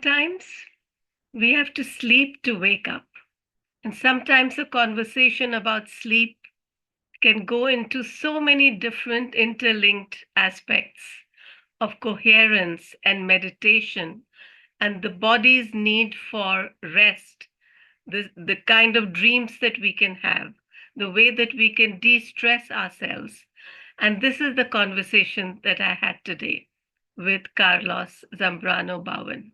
Sometimes we have to sleep to wake up. And sometimes a conversation about sleep can go into so many different interlinked aspects of coherence and meditation and the body's need for rest, the kind of dreams that we can have, the way that we can de stress ourselves. And this is the conversation that I had today with Carlos Zambrano Bowen.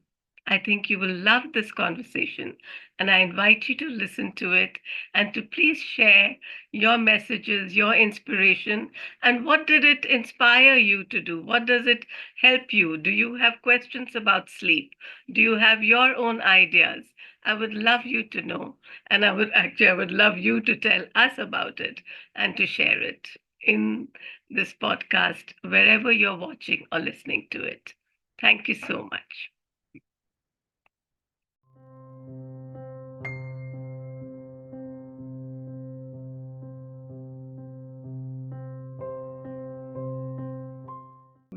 I think you will love this conversation, and I invite you to listen to it and to please share your messages, your inspiration, and what did it inspire you to do? What does it help you? Do you have questions about sleep? Do you have your own ideas? I would love you to know, and I would love you to tell us about it and to share it in this podcast wherever you're watching or listening to it. Thank you so much.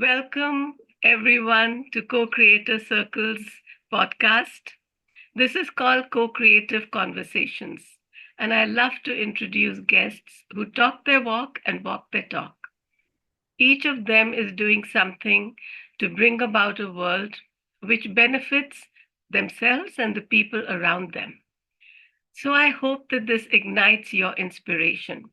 Welcome, everyone, to Co-Creator Circle's podcast. This is called Co-Creative Conversations, and I love to introduce guests who talk their walk and walk their talk. Each of them is doing something to bring about a world which benefits themselves and the people around them. So I hope that this ignites your inspiration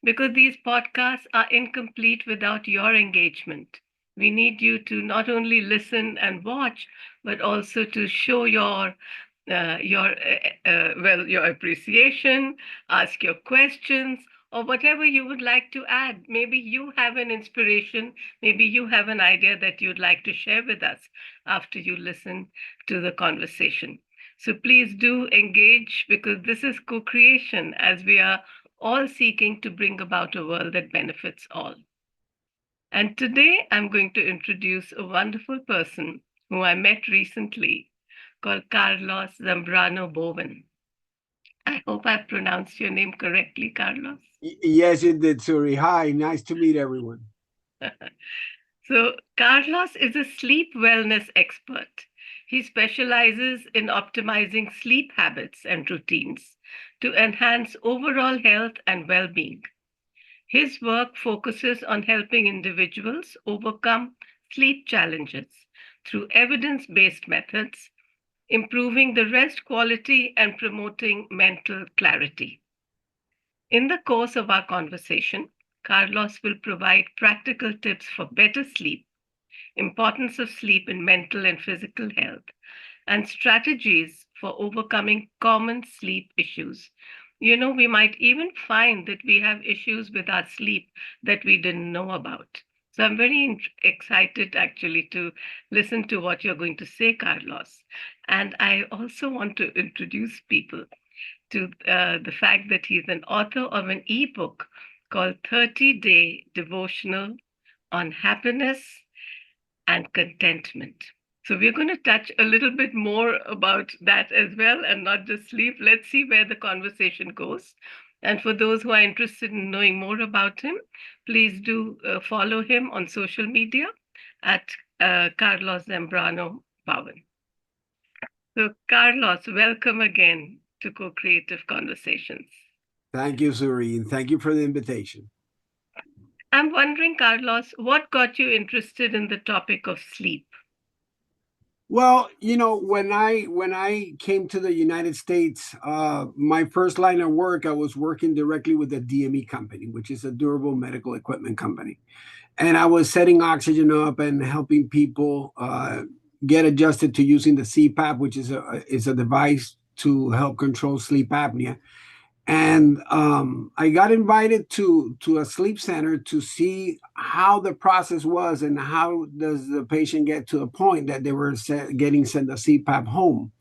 because these podcasts are incomplete without your engagement. We need you to not only listen and watch, but also to show your appreciation, ask your questions, or whatever you would like to add. Maybe you have an inspiration, maybe you have an idea that you'd like to share with us after you listen to the conversation. So please do engage because this is co creation as we are all seeking to bring about a world that benefits all. And today I'm going to introduce a wonderful person who I met recently called Carlos Zambrano Bowen. I hope I pronounced your name correctly, Carlos. Yes, you did, Suri. Hi, nice to meet everyone. So, Carlos is a sleep wellness expert. He specializes in optimizing sleep habits and routines to enhance overall health and well being. His work focuses on helping individuals overcome sleep challenges through evidence based methods, improving the rest quality and promoting mental clarity. In the course of our conversation, Carlos will provide practical tips for better sleep, importance of sleep in mental and physical health, and strategies for overcoming common sleep issues. You know, we might even find that we have issues with our sleep that we didn't know about. So I'm very excited actually to listen to what you're going to say, Carlos. And I also want to introduce people to the fact that he's an author of an ebook called 30-Day Devotional on Happiness and Contentment. So we're going to touch a little bit more about that as well and not just sleep. Let's see where the conversation goes. And for those who are interested in knowing more about him, please do follow him on social media at Carlos Zambrano Bowen. So, Carlos, welcome again to Co-Creative Conversations. Thank you, Suri, and thank you for the invitation. I'm wondering, Carlos, what got you interested in the topic of sleep? Well, when I came to the United States, my first line of work, I was working directly with the DME company, which is a durable medical equipment company, and I was setting oxygen up and helping people get adjusted to using the CPAP, which is a device to help control sleep apnea. And I got invited to a sleep center to see how the process was and how does the patient get to a point that they were getting sent a CPAP home.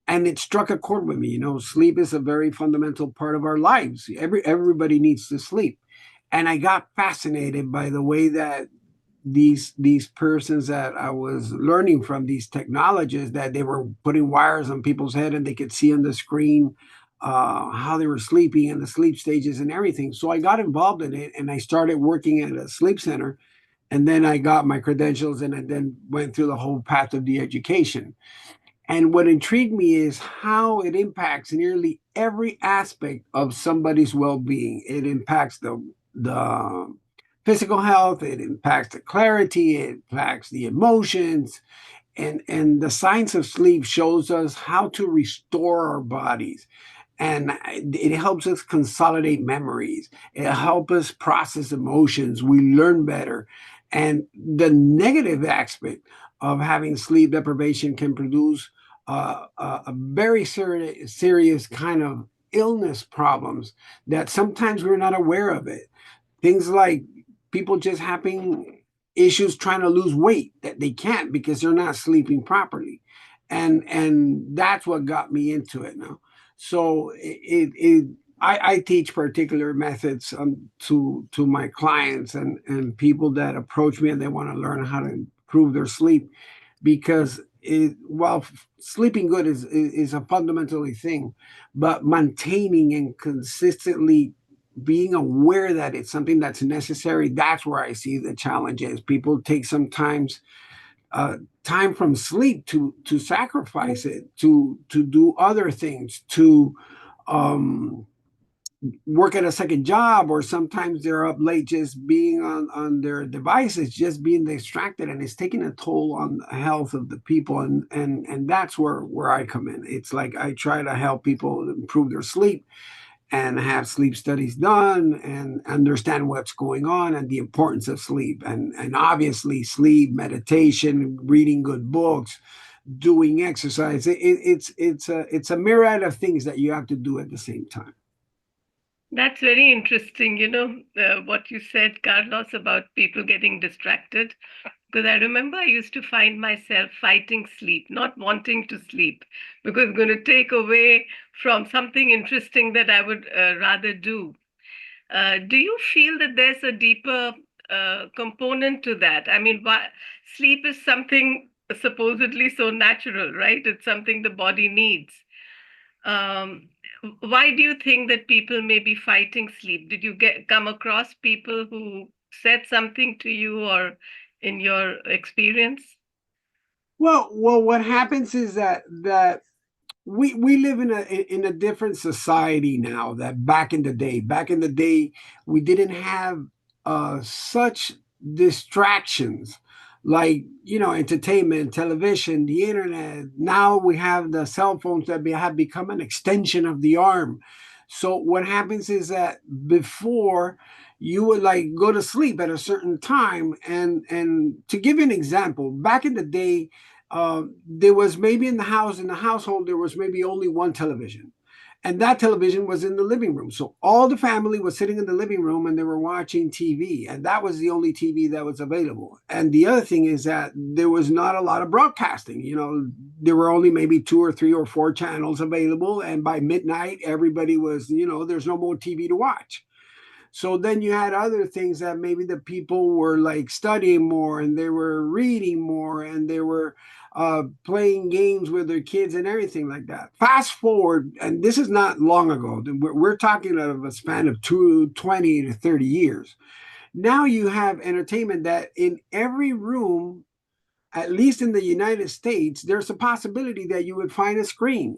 And it struck a chord with me. Sleep is a very fundamental part of our lives. Everybody needs to sleep, and I got fascinated by the way that these persons that I was learning from, these technologists, that they were putting wires on people's head and they could see on the screen how they were sleeping and the sleep stages and everything. So I got involved in it and I started working at a sleep center. And then I got my credentials and I then went through the whole path of the education. And what intrigued me is how it impacts nearly every aspect of somebody's well-being. It impacts the physical health, it impacts the clarity, it impacts the emotions, and the science of sleep shows us how to restore our bodies, and it helps us consolidate memories. It helps us process emotions. We learn better. And the negative aspect of having sleep deprivation can produce a very serious kind of illness problems that sometimes we're not aware of it. Things like people just having issues trying to lose weight that they can't because they're not sleeping properly. And that's what got me into it now. So I teach particular methods to my clients and people that approach me and they want to learn how to improve their sleep, because while sleeping good is a fundamentally thing, but maintaining and consistently being aware that it's something that's necessary, that's where I see the challenge is. People take sometimes time from sleep to sacrifice it to do other things, to um, work at a second job, or sometimes they're up late just being on their devices, just being distracted, and it's taking a toll on the health of the people. And that's where I come in. It's like I try to help people improve their sleep and have sleep studies done and understand what's going on and the importance of sleep. And obviously sleep, meditation, reading good books, doing exercise. It's a myriad of things that you have to do at the same time. That's very interesting, what you said, Carlos, about people getting distracted. Because I remember I used to find myself fighting sleep, not wanting to sleep, because it's going to take away from something interesting that I would rather do. Do you feel that there's a deeper component to that? I mean, sleep is something supposedly so natural, right? It's something the body needs. Um, why do you think that people may be fighting sleep? Did you come across people who said something to you or in your experience? Well, what happens is that we live in a different society now that back in the day we didn't have such distractions like entertainment, television, the internet. Now we have the cell phones that have become an extension of the arm. So what happens is that before you would like go to sleep at a certain time, and to give you an example, back in the day, there was maybe in the household there was maybe only one television, and that television was in the living room. So all the family was sitting in the living room and they were watching TV, and that was the only TV that was available. And the other thing is that there was not a lot of broadcasting. There were only maybe two or three or four channels available, and by midnight everybody was, there's no more TV to watch. So then you had other things that maybe the people were like studying more and they were reading more and they were playing games with their kids and everything like that. Fast forward, and this is not long ago, we're talking of a span of 20 to 30 years. Now you have entertainment that in every room, at least in the United States, there's a possibility that you would find a screen.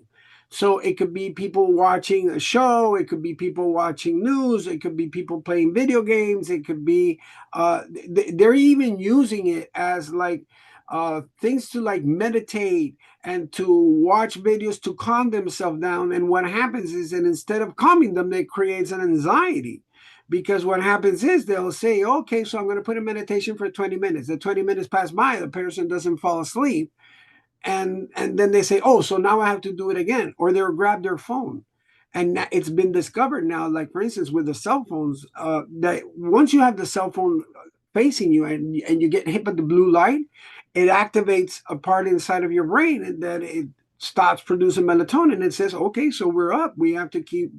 So it could be people watching a show, it could be people watching news, it could be people playing video games, it could be, they're even using it as like things to like meditate and to watch videos to calm themselves down. And what happens is that instead of calming them, it creates an anxiety. Because what happens is they'll say, okay, so I'm going to put a meditation for 20 minutes. The 20 minutes pass by, the person doesn't fall asleep. And then they say, oh, so now I have to do it again. Or they'll grab their phone. And it's been discovered now, like for instance, with the cell phones, that once you have the cell phone facing you and you get hit by the blue light, it activates a part inside of your brain and that it stops producing melatonin. It says, okay, so we're up. We have to keep,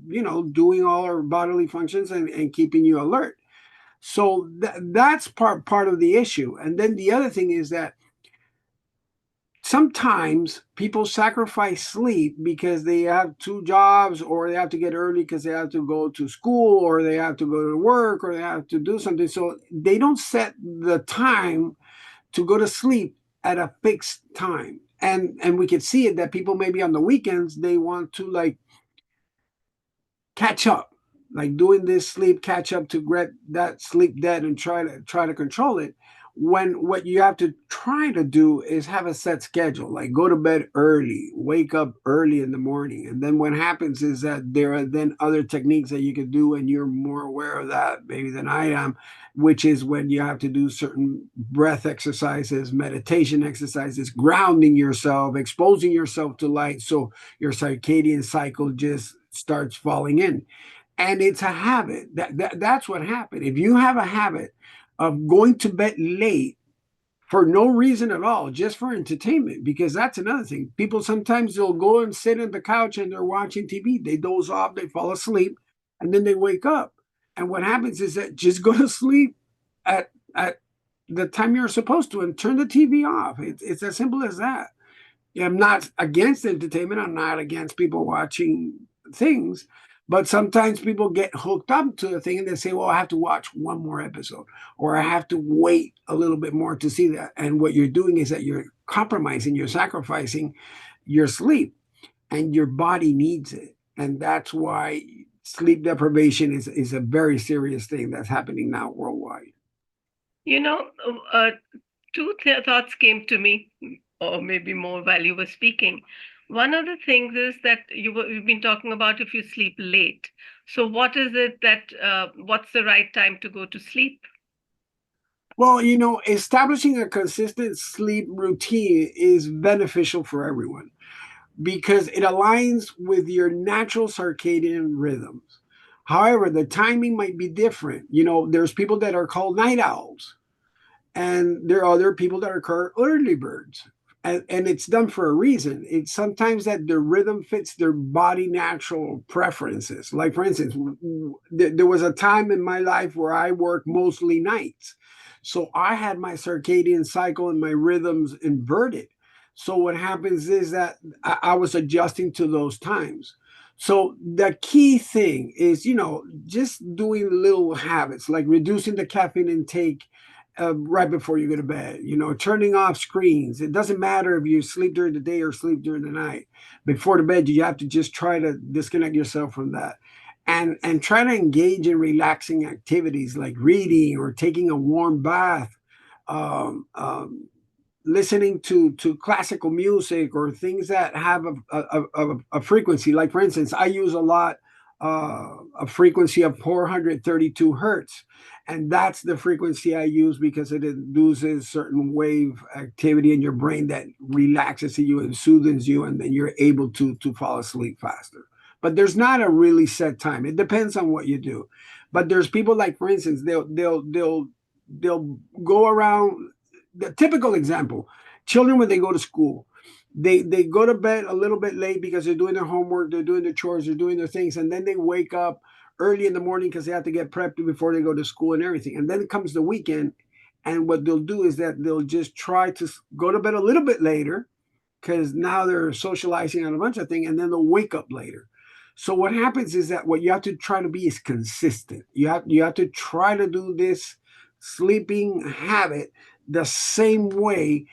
doing all our bodily functions and keeping you alert. So that's part of the issue. And then the other thing is that sometimes people sacrifice sleep because they have two jobs, or they have to get early because they have to go to school, or they have to go to work, or they have to do something. So they don't set the time to go to sleep at a fixed time. and we could see it that people maybe on the weekends they want to like catch up, like doing this sleep catch up to get that sleep debt and try to control it. When what you have to try to do is have a set schedule, like go to bed early, wake up early in the morning. And then what happens is that there are then other techniques that you can do, and you're more aware of that maybe than I am, which is when you have to do certain breath exercises, meditation exercises, grounding yourself, exposing yourself to light, so your circadian cycle just starts falling in. And it's a habit. That's what happened. If you have a habit of going to bed late for no reason at all, just for entertainment, because that's another thing. People sometimes they'll go and sit on the couch and they're watching TV. They doze off, they fall asleep, and then they wake up. And what happens is that just go to sleep at the time you're supposed to and turn the TV off. It's as simple as that. I'm not against entertainment. I'm not against people watching things, but sometimes people get hooked up to the thing and they say, well, I have to watch one more episode, or I have to wait a little bit more to see that. And what you're doing is that you're compromising, you're sacrificing your sleep, and your body needs it. And that's why sleep deprivation is a very serious thing that's happening now worldwide. You know, two thoughts came to me, or maybe more while you were speaking. One of the things is that you've been talking about if you sleep late. So, what is it that, what's the right time to go to sleep? Well, establishing a consistent sleep routine is beneficial for everyone because it aligns with your natural circadian rhythms. However, the timing might be different. There's people that are called night owls, and there are other people that are called early birds. And it's done for a reason. It's sometimes that the rhythm fits their body natural preferences. Like, for instance, there was a time in my life where I worked mostly nights. So I had my circadian cycle and my rhythms inverted. So what happens is that I was adjusting to those times. So the key thing is, just doing little habits like reducing the caffeine intake right before you go to bed, turning off screens. It doesn't matter if you sleep during the day or sleep during the night. Before the bed, you have to just try to disconnect yourself from that. And try to engage in relaxing activities like reading or taking a warm bath, um, um, listening to classical music or things that have a frequency. Like, for instance, I use a lot a frequency of 432 hertz, and that's the frequency I use because it induces certain wave activity in your brain that relaxes you and soothes you, and then you're able to fall asleep faster. But there's not a really set time. It depends on what you do. But there's people, like, for instance, they'll go around. The typical example: children when they go to school, they go to bed a little bit late because they're doing their homework, they're doing their chores, they're doing their things, and then they wake up early in the morning because they have to get prepped before they go to school and everything. And then it comes the weekend, and what they'll do is that they'll just try to go to bed a little bit later because now they're socializing on a bunch of things, and then they'll wake up later. So what happens is that what you have to try to be is consistent. You have to try to do this sleeping habit the same way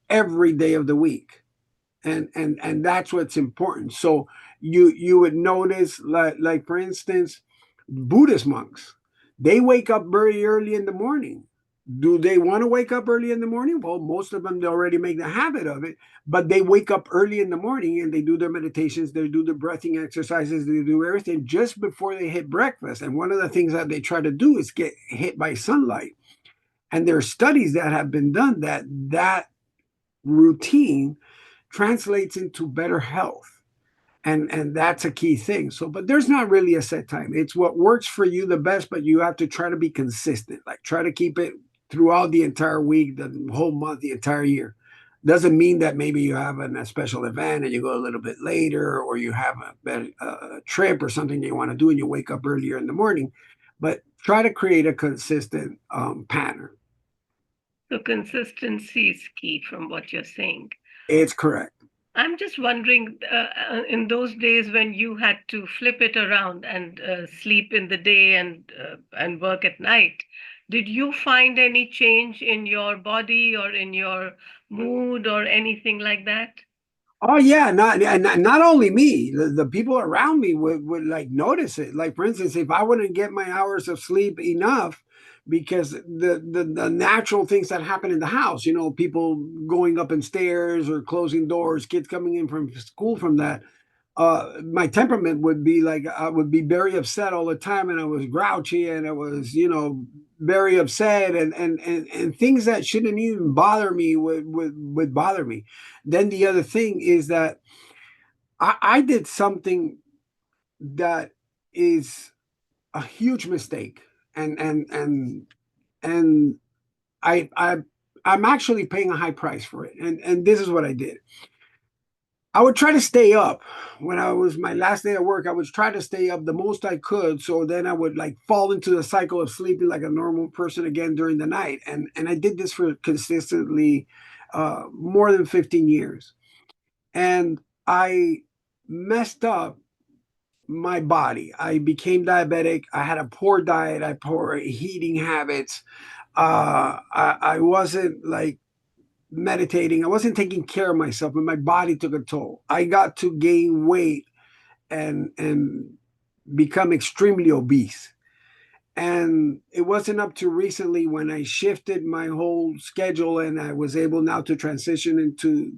every day of the week. And that's what's important. So you would notice, like for instance, Buddhist monks, they wake up very early in the morning. Do they want to wake up early in the morning? Well, most of them, they already make the habit of it, but they wake up early in the morning and they do their meditations, they do the breathing exercises, they do everything just before they hit breakfast. And one of the things that they try to do is get hit by sunlight. And there are studies that have been done that routine translates into better health. And that's a key thing. So, but there's not really a set time. It's what works for you the best, but you have to try to be consistent. Like, try to keep it throughout the entire week, the whole month, the entire year. Doesn't mean that maybe you have a special event and you go a little bit later, or you have a trip or something you want to do and you wake up earlier in the morning. But try to create a consistent pattern. So, consistency is key from what you're saying. It's correct. I'm just wondering, in those days when you had to flip it around and sleep in the day and work at night, Did you find any change in your body or in your mood or anything like that? Oh yeah, not only me, the people around me would like notice it. Like for instance, if I wouldn't get my hours of sleep enough, because the natural things that happen in the house, people going up in stairs or closing doors, kids coming in from school from that, my temperament would be like I would be very upset all the time, and I was grouchy, and I was very upset, and things that shouldn't even bother me would bother me. Then the other thing is that I did something that is a huge mistake, and I I'm actually paying a high price for it, and this is what I did. I would try to stay up when I was my last day at work. I would try to stay up the most I could, so then I would like fall into the cycle of sleeping like a normal person again during the night. And I did this for consistently more than 15 years, and I messed up my body. I became diabetic. I had a poor diet. I poor eating habits. I wasn't like meditating. I wasn't taking care of myself, and my body took a toll. I got to gain weight and become extremely obese. And it wasn't up to recently when I shifted my whole schedule and I was able now to transition into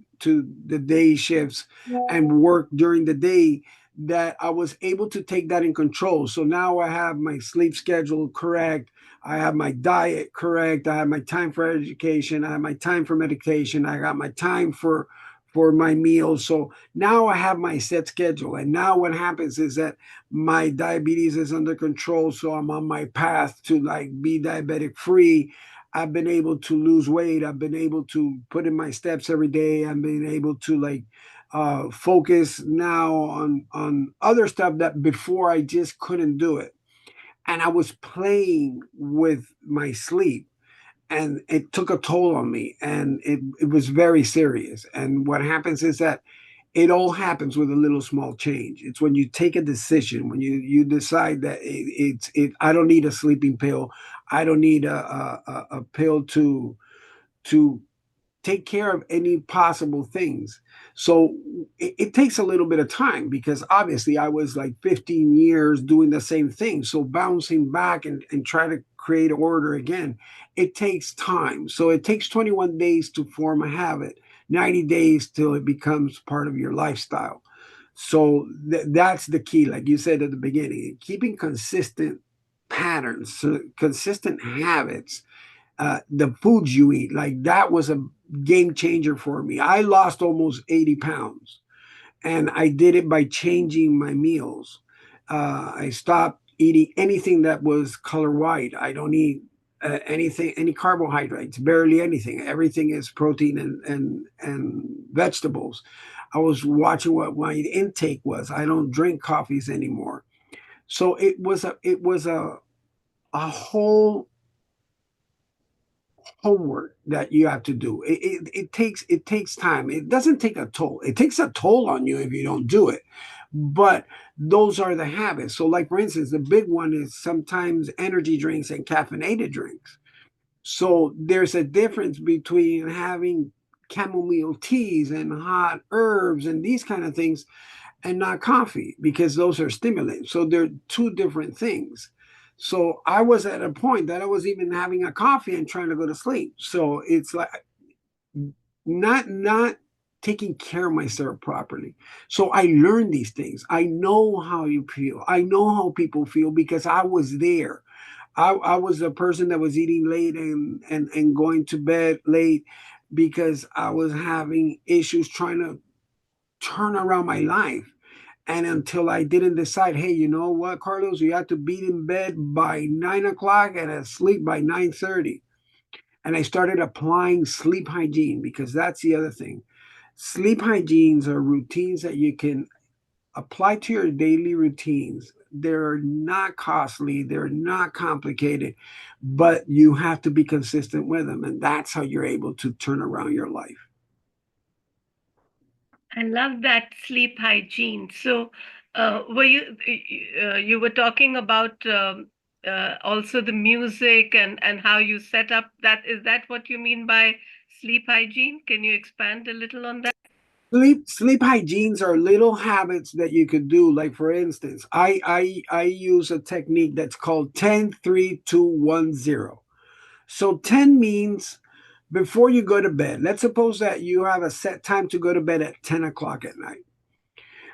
the day shifts and work during the day, that I was able to take that in control. So now I have my sleep schedule correct. I have my diet correct. I have my time for education. I have my time for meditation. I got my time for my meals. So now I have my set schedule. And now what happens is that my diabetes is under control, so I'm on my path to like be diabetic free. I've been able to lose weight. I've been able to put in my steps every day. I've been able to like focus now on other stuff that before I just couldn't do it. And I was playing with my sleep, and it took a toll on me, and it was very serious. And what happens is that it all happens with a little small change. It's when you take a decision, when you decide that I don't need a sleeping pill, I don't need a pill to take care of any possible things. So it takes a little bit of time, because obviously I was like 15 years doing the same thing. So bouncing back and try to create order again, it takes time. So it takes 21 days to form a habit, 90 days till it becomes part of your lifestyle. So that's the key, like you said at the beginning, keeping consistent patterns, so consistent habits, the foods you eat. Like that was a game changer for me. I lost almost 80 pounds, and I did it by changing my meals. I stopped eating anything that was color white. I don't eat anything, any carbohydrates, barely anything. Everything is protein and vegetables. I was watching what my intake was. I don't drink coffees anymore. So it was a whole homework that you have to do. It takes time. It doesn't take a toll. It takes a toll on you if you don't do it. But those are the habits. So, like for instance, the big one is sometimes energy drinks and caffeinated drinks. So there's a difference between having chamomile teas and hot herbs and these kind of things, and not coffee, because those are stimulants. So they're two different things. So I was at a point that I was even having a coffee and trying to go to sleep. So it's like not taking care of myself properly. So I learned these things. I know how you feel. I know how people feel because I was there. I was a person that was eating late and going to bed late because I was having issues trying to turn around my life. And until I didn't decide, hey, you know what, Carlos, you have to be in bed by 9 o'clock and asleep by 9:30. And I started applying sleep hygiene, because that's the other thing. Sleep hygienes are routines that you can apply to your daily routines. They're not costly, they're not complicated, but you have to be consistent with them. And that's how you're able to turn around your life. I love that sleep hygiene. So, were you were talking about also the music and how you set up that. Is that what you mean by sleep hygiene? Can you expand a little on that? Sleep hygienes are little habits that you could do. Like for instance, I use a technique that's called 10-3-2-1-0. So 10 means before you go to bed. Let's suppose that you have a set time to go to bed at 10 o'clock at night.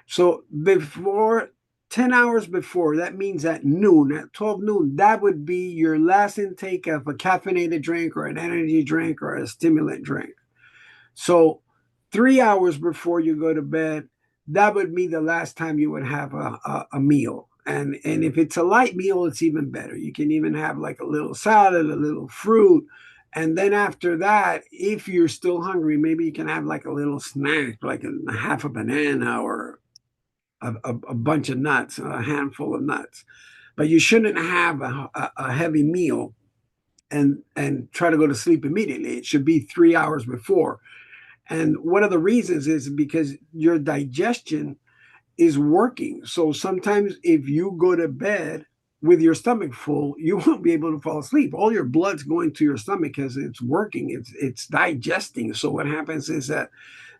So before 10 hours before, that means at noon, at 12 noon, that would be your last intake of a caffeinated drink or an energy drink or a stimulant drink. So 3 hours before you go to bed, that would be the last time you would have a meal. And if it's a light meal, it's even better. You can even have like a little salad, a little fruit. And then after that, if you're still hungry, maybe you can have like a little snack, like a half a banana or a bunch of nuts, a handful of nuts. But you shouldn't have a heavy meal and try to go to sleep immediately. It should be 3 hours before. And one of the reasons is because your digestion is working. So sometimes if you go to bed with your stomach full, you won't be able to fall asleep. All your blood's going to your stomach because it's working, it's digesting. So what happens is that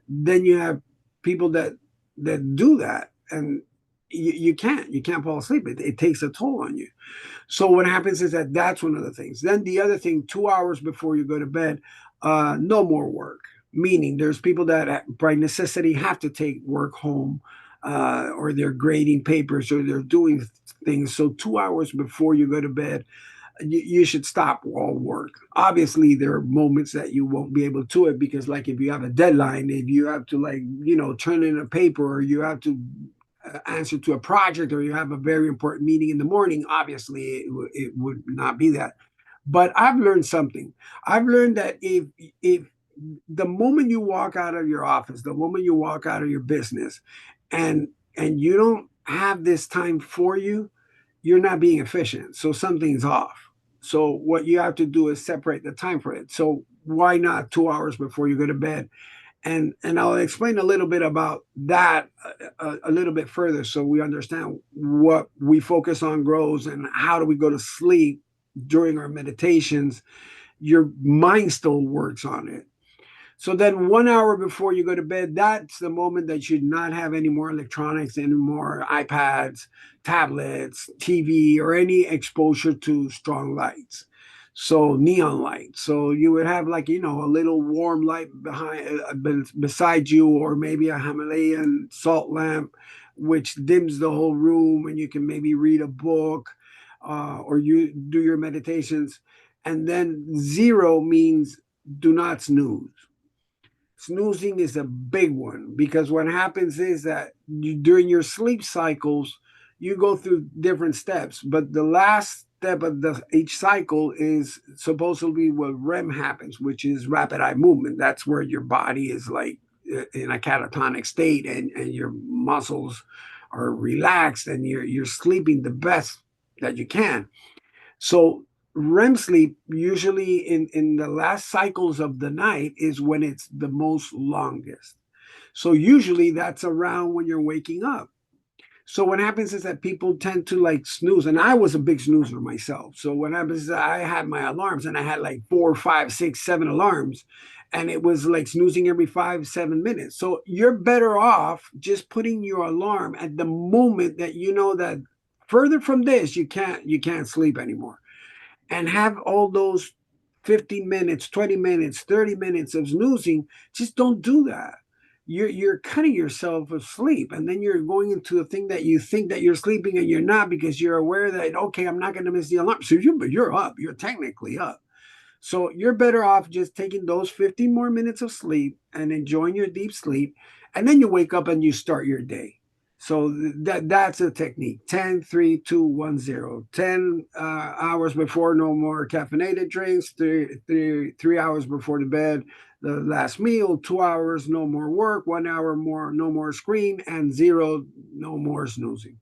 then you have people that do that, and you can't fall asleep. It takes a toll on you. So what happens is that that's one of the things. Then the other thing, 2 hours before you go to bed, no more work. Meaning there's people that by necessity have to take work home, or they're grading papers or they're doing things. So 2 hours before you go to bed, you should stop all work. Obviously, there are moments that you won't be able to it because, like, if you have a deadline, if you have to, like, turn in a paper, or you have to answer to a project, or you have a very important meeting in the morning, obviously it would not be that. But I've learned something. I've learned that if the moment you walk out of your office, the moment you walk out of your business, and you don't have this time for you, you're not being efficient. So something's off. So what you have to do is separate the time for it. So why not 2 hours before you go to bed? And I'll explain a little bit about that a little bit further, so we understand what we focus on grows and how do we go to sleep during our meditations. Your mind still works on it. So then 1 hour before you go to bed, that's the moment that you should not have any more electronics, any more iPads, tablets, TV, or any exposure to strong lights. So neon light. So you would have, like, a little warm light beside you, or maybe a Himalayan salt lamp, which dims the whole room, and you can maybe read a book, or you do your meditations. And then 0 means do not snooze. Snoozing is a big one, because what happens is that during your sleep cycles, you go through different steps, but the last step of each cycle is supposedly what REM happens, which is rapid eye movement. That's where your body is like in a catatonic state, and your muscles are relaxed, and you're sleeping the best that you can. So REM sleep, usually in the last cycles of the night, is when it's the most longest. So usually that's around when you're waking up. So what happens is that people tend to like snooze, and I was a big snoozer myself. So what happens is I had my alarms, and I had like 4, 5, 6, 7 alarms, and it was like snoozing every 5, 7 minutes. So you're better off just putting your alarm at the moment that you know that further from this you can't sleep anymore, and have all those 15 minutes, 20 minutes, 30 minutes of snoozing. Just don't do that. You're cutting yourself asleep, and then you're going into a thing that you think that you're sleeping and you're not, because you're aware that, okay, I'm not going to miss the alarm. So you're up. You're technically up. So you're better off just taking those 15 more minutes of sleep and enjoying your deep sleep, and then you wake up and you start your day. So that's a technique. 10-3-2-1-0. 10 hours before, no more caffeinated drinks. 3 hours before the bed, the last meal. 2 hours, no more work. 1 hour more, no more screen. And 0, no more snoozing.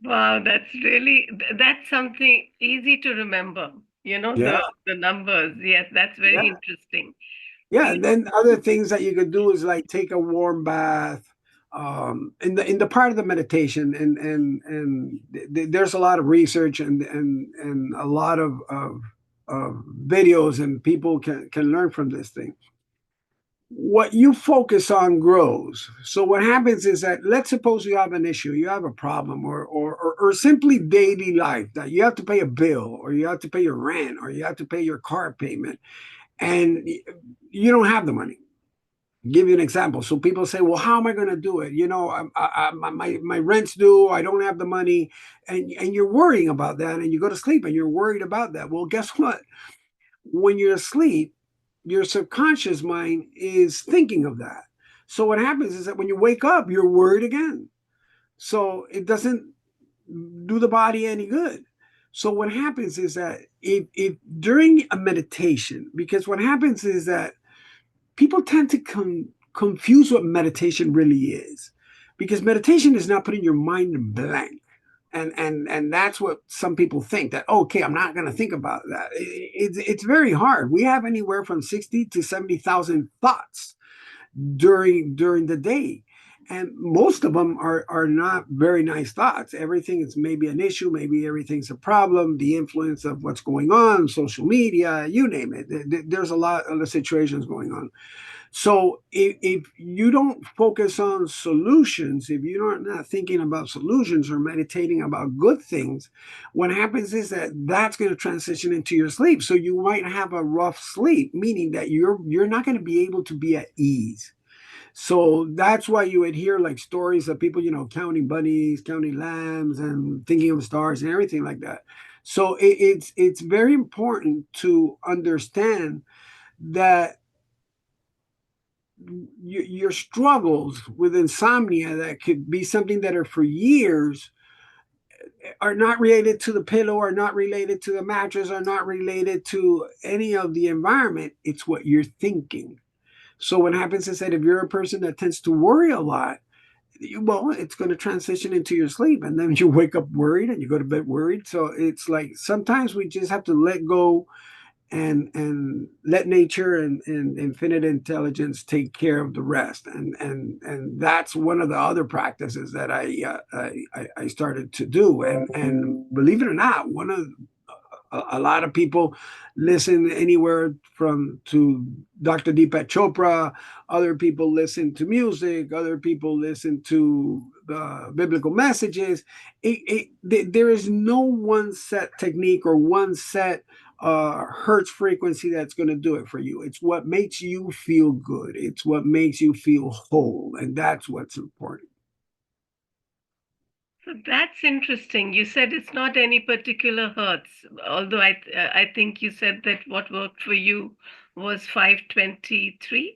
Wow, that's something easy to remember. Yeah. The numbers. Yes, that's very Yeah. interesting. Yeah. You And then other things that you could do is like take a warm bath, in the part of the meditation, there's a lot of research and a lot of videos, and people can learn from this thing. What you focus on grows. So what happens is that, let's suppose you have an issue, you have a problem, or simply daily life, that you have to pay a bill, or you have to pay your rent, or you have to pay your car payment, and you don't have the money. Give you an example. So people say, well, how am I going to do it? My rent's due. I don't have the money. And you're worrying about that, and you go to sleep and you're worried about that. Well, guess what? When you're asleep, your subconscious mind is thinking of that. So what happens is that when you wake up, you're worried again. So it doesn't do the body any good. So what happens is that if during a meditation, because what happens is that people tend to confuse what meditation really is, because meditation is not putting your mind in blank. And that's what some people think, that okay, I'm not going to think about that. It's very hard. We have anywhere from 60 to 70,000 thoughts during the day, and most of them are not very nice thoughts. Everything is maybe an issue, maybe everything's a problem, the influence of what's going on, social media, you name it. There's a lot of situations going on. So if you don't focus on solutions, if you're not thinking about solutions or meditating about good things, what happens is that that's going to transition into your sleep. So you might have a rough sleep, meaning that you're not going to be able to be at ease. So that's why you would hear like stories of people, counting bunnies, counting lambs, and thinking of stars and everything like that. So it's very important to understand that your struggles with insomnia, that could be something that are for years, are not related to the pillow, are not related to the mattress, are not related to any of the environment. It's what you're thinking. So what happens is that if you're a person that tends to worry a lot, well, it's going to transition into your sleep, and then you wake up worried and you go to bed worried. So it's like sometimes we just have to let go and let nature and infinite intelligence take care of the rest. And that's one of the other practices that I started to do. And believe it or not, one of a lot of people listen anywhere from to Dr. Deepak Chopra. Other people listen to music. Other people listen to biblical messages. There is no one set technique or one set hertz frequency that's going to do it for you. It's what makes you feel good. It's what makes you feel whole, and that's what's important. So that's interesting. You said it's not any particular hertz, although I think you said that what worked for you was 523.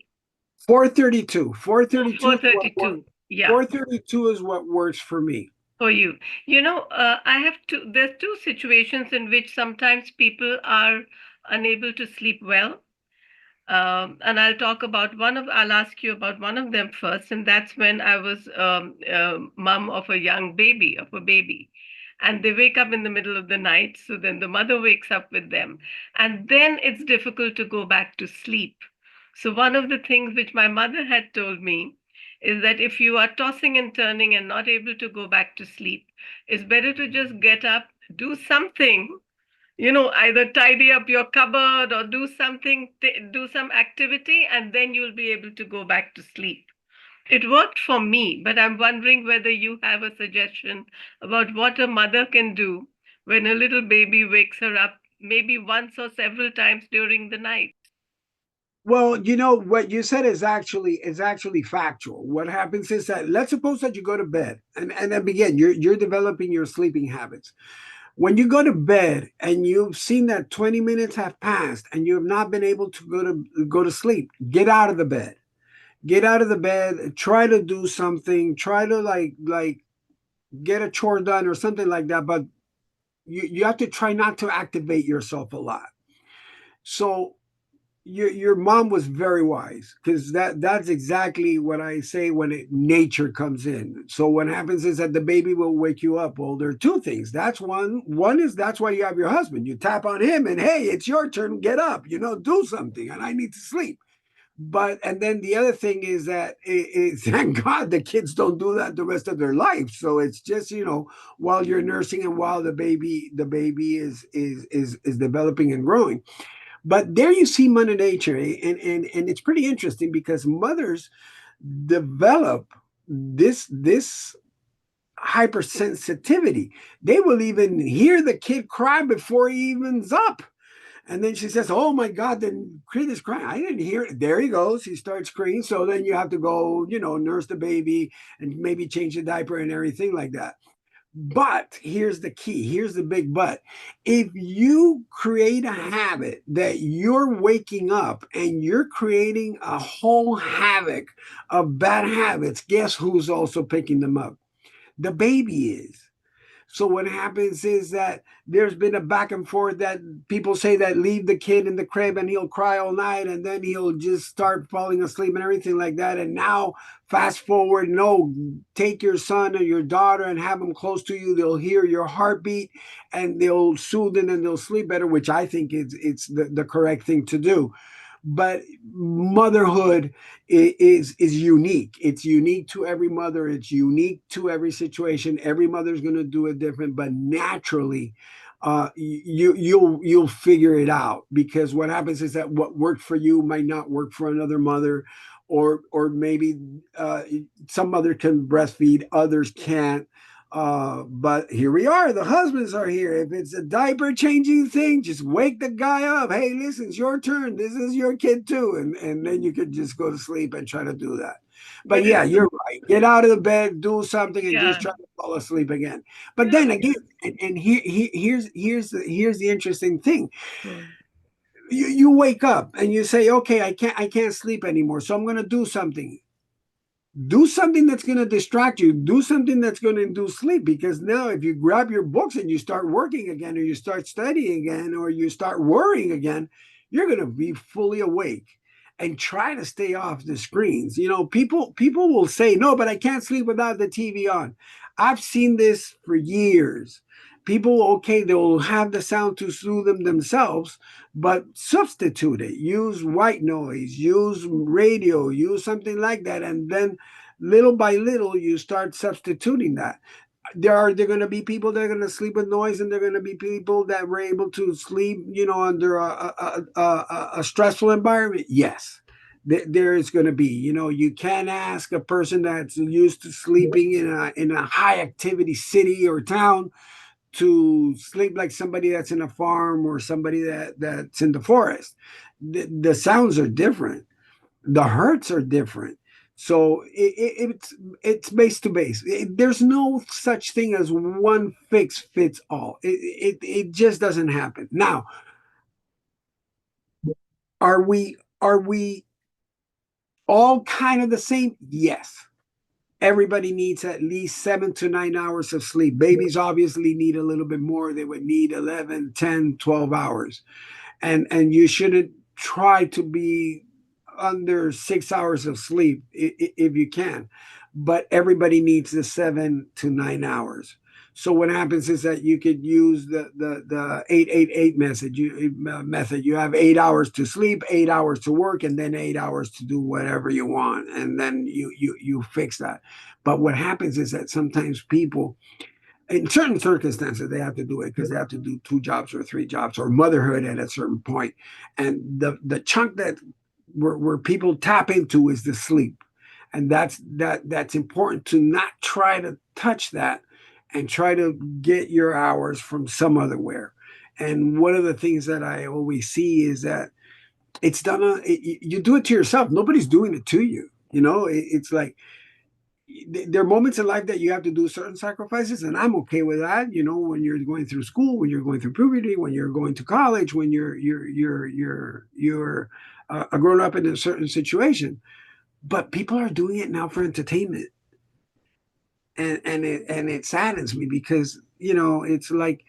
432. Oh, 432 is what works. 432. Yeah, 432 is what works for me. for you. I have there's two situations in which sometimes people are unable to sleep well. And I'll ask you about one of them first. And that's when I was mom of a baby. And they wake up in the middle of the night. So then the mother wakes up with them. And then it's difficult to go back to sleep. So one of the things which my mother had told me is that if you are tossing and turning and not able to go back to sleep, it's better to just get up, do something, either tidy up your cupboard or do something, do some activity, and then you'll be able to go back to sleep. It worked for me, but I'm wondering whether you have a suggestion about what a mother can do when a little baby wakes her up, maybe once or several times during the night. Well, what you said is actually factual. What happens is that, let's suppose that you go to bed, and then begin. You're developing your sleeping habits. When you go to bed and you've seen that 20 minutes have passed and you have not been able to go to sleep, get out of the bed. Get out of the bed. Try to do something. Try to like get a chore done or something like that. But you have to try not to activate yourself a lot. So your mom was very wise, because that's exactly what I say when nature comes in. So what happens is that the baby will wake you up. Well, there are two things. That's one is that's why you have your husband. You tap on him and, hey, it's your turn. Get up. Do something. And I need to sleep. But and then the other thing is that thank God the kids don't do that the rest of their life. So it's just, while you're nursing and while the baby is developing and growing. But there you see Mother Nature, and it's pretty interesting because mothers develop this hypersensitivity. They will even hear the kid cry before he even's up. And then she says, "Oh my God, the kid is crying. I didn't hear it." There he goes. He starts crying. So then you have to go, nurse the baby and maybe change the diaper and everything like that. But here's the key. Here's the big but. If you create a habit that you're waking up and you're creating a whole havoc of bad habits, guess who's also picking them up? The baby is. So what happens is that there's been a back and forth that people say that leave the kid in the crib and he'll cry all night and then he'll just start falling asleep and everything like that. And now fast forward, no, take your son or your daughter and have them close to you. They'll hear your heartbeat and they'll soothe them and they'll sleep better, which I think it's the correct thing to do. But motherhood is unique. It's unique to every mother. It's unique to every situation. Every mother's going to do it different, but naturally, you'll figure it out, because what happens is that what worked for you might not work for another mother, or maybe some mother can breastfeed, others can't. But here we are. The husbands are here. If it's a diaper changing thing, just wake the guy up. Hey, listen, it's your turn. This is your kid too. And then you could just go to sleep and try to do that. But But it's yeah, you're right. Get out of the bed, do something, and just yeah. try to fall asleep again. But Yeah. then again, and here's the interesting thing. Hmm. You wake up and you say, okay, I can't sleep anymore, so I'm gonna do something that's going to distract you, do something that's going to induce sleep, because now if you grab your books and you start working again, or you start studying again, or you start worrying again, you're going to be fully awake. And try to stay off the screens. People will say, no, but I can't sleep without the TV on. I've seen this for years. People, okay, they'll have the sound to soothe them themselves, but substitute it. Use white noise, use radio, use something like that, and then little by little you start substituting that. There going to be people that are going to sleep with noise, and there are going to be people that were able to sleep under a stressful environment. Yes, there is going to be. You can't ask a person that's used to sleeping in a high activity city or town to sleep like somebody that's in a farm or somebody that's in the forest. The sounds are different, the hertz are different. So it's base to base. There's no such thing as one fix fits all. It just doesn't happen. Now, are we all kind of the same? Yes. Everybody needs at least 7 to 9 hours of sleep. Babies obviously need a little bit more. They would need 11, 10, 12 hours. And you shouldn't try to be under 6 hours of sleep if you can, but everybody needs the 7 to 9 hours. So what happens is that you could use the 888 method. You have 8 hours to sleep, 8 hours to work, and then 8 hours to do whatever you want, and then you fix that. But what happens is that sometimes people, in certain circumstances, they have to do it because they have to do 2 jobs or 3 jobs, or motherhood at a certain point. And the chunk that where people tap into is the sleep. And that's important to not try to touch that, and try to get your hours from some other where. And one of the things that I always see is that you do it to yourself. Nobody's doing it to you. It's like there are moments in life that you have to do certain sacrifices, and I'm okay with that. When you're going through school, when you're going through puberty, when you're going to college, when you're a grown up in a certain situation. But people are doing it now for entertainment, and it saddens me, because it's like,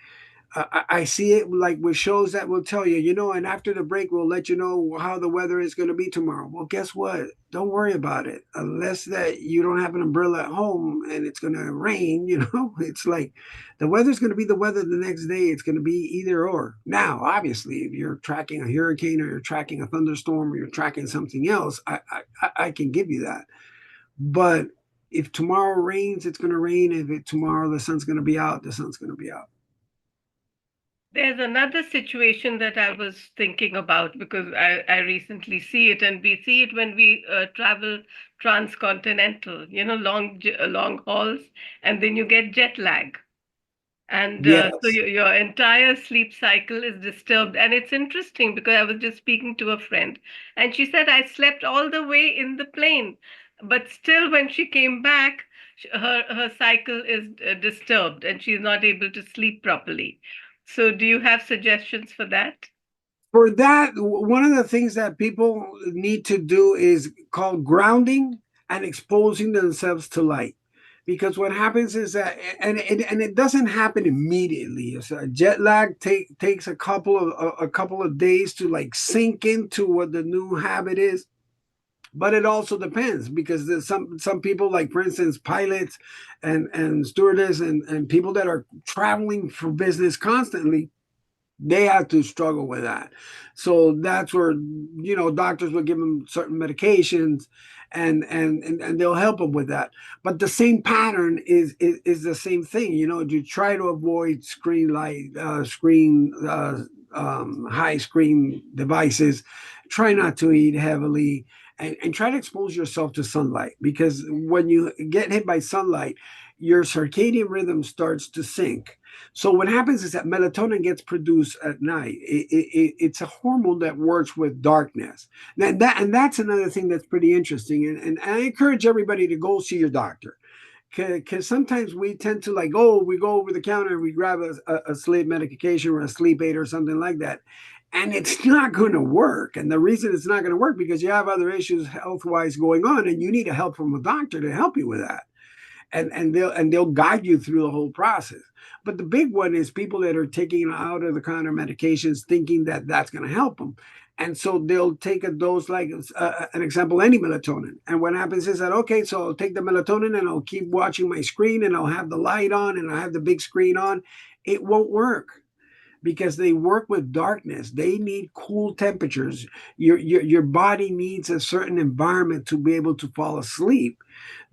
I see it like with shows that will tell you, and after the break, we'll let you know how the weather is going to be tomorrow. Well, guess what? Don't worry about it unless that you don't have an umbrella at home and it's going to rain. It's like the weather's going to be the weather the next day. It's going to be either or. Now, obviously, if you're tracking a hurricane or you're tracking a thunderstorm or you're tracking something else, I can give you that. But if tomorrow rains, it's going to rain. Tomorrow the sun's going to be out, the sun's going to be out. There's another situation that I was thinking about because I recently see it, and we see it when we travel transcontinental, long hauls, and then you get jet lag. And so Yes. your entire sleep cycle is disturbed. And it's interesting because I was just speaking to a friend, and she said, I slept all the way in the plane, but still, when she came back, her cycle is disturbed and she's not able to sleep properly. So, do you have suggestions for that? For that, one of the things that people need to do is called grounding and exposing themselves to light. Because what happens is that, and it doesn't happen immediately. It's a jet lag takes a couple of days to like sink into what the new habit is. But it also depends because there's some people, like for instance pilots and stewardess and people that are traveling for business constantly, they have to struggle with that. So that's where doctors will give them certain medications, and they'll help them with that. But the same pattern is the same thing. You try to avoid screen light, high screen devices. Try not to eat heavily. And try to expose yourself to sunlight, because when you get hit by sunlight, your circadian rhythm starts to sync. So what happens is that melatonin gets produced at night. It's a hormone that works with darkness. And that's another thing that's pretty interesting. And I encourage everybody to go see your doctor, because sometimes we tend to like, oh, we go over the counter and we grab a sleep medication or a sleep aid or something like that. And it's not going to work. And the reason it's not going to work because you have other issues health wise going on, and you need a help from a doctor to help you with that, and they'll guide you through the whole process. But the big one is people that are taking out of the counter medications thinking that that's going to help them. And so they'll take a dose, like an example, any melatonin. And what happens is that, okay, so I'll take the melatonin and I'll keep watching my screen and I'll have the light on and I'll have the big screen on. It won't work because they work with darkness. They need cool temperatures. Your body needs a certain environment to be able to fall asleep.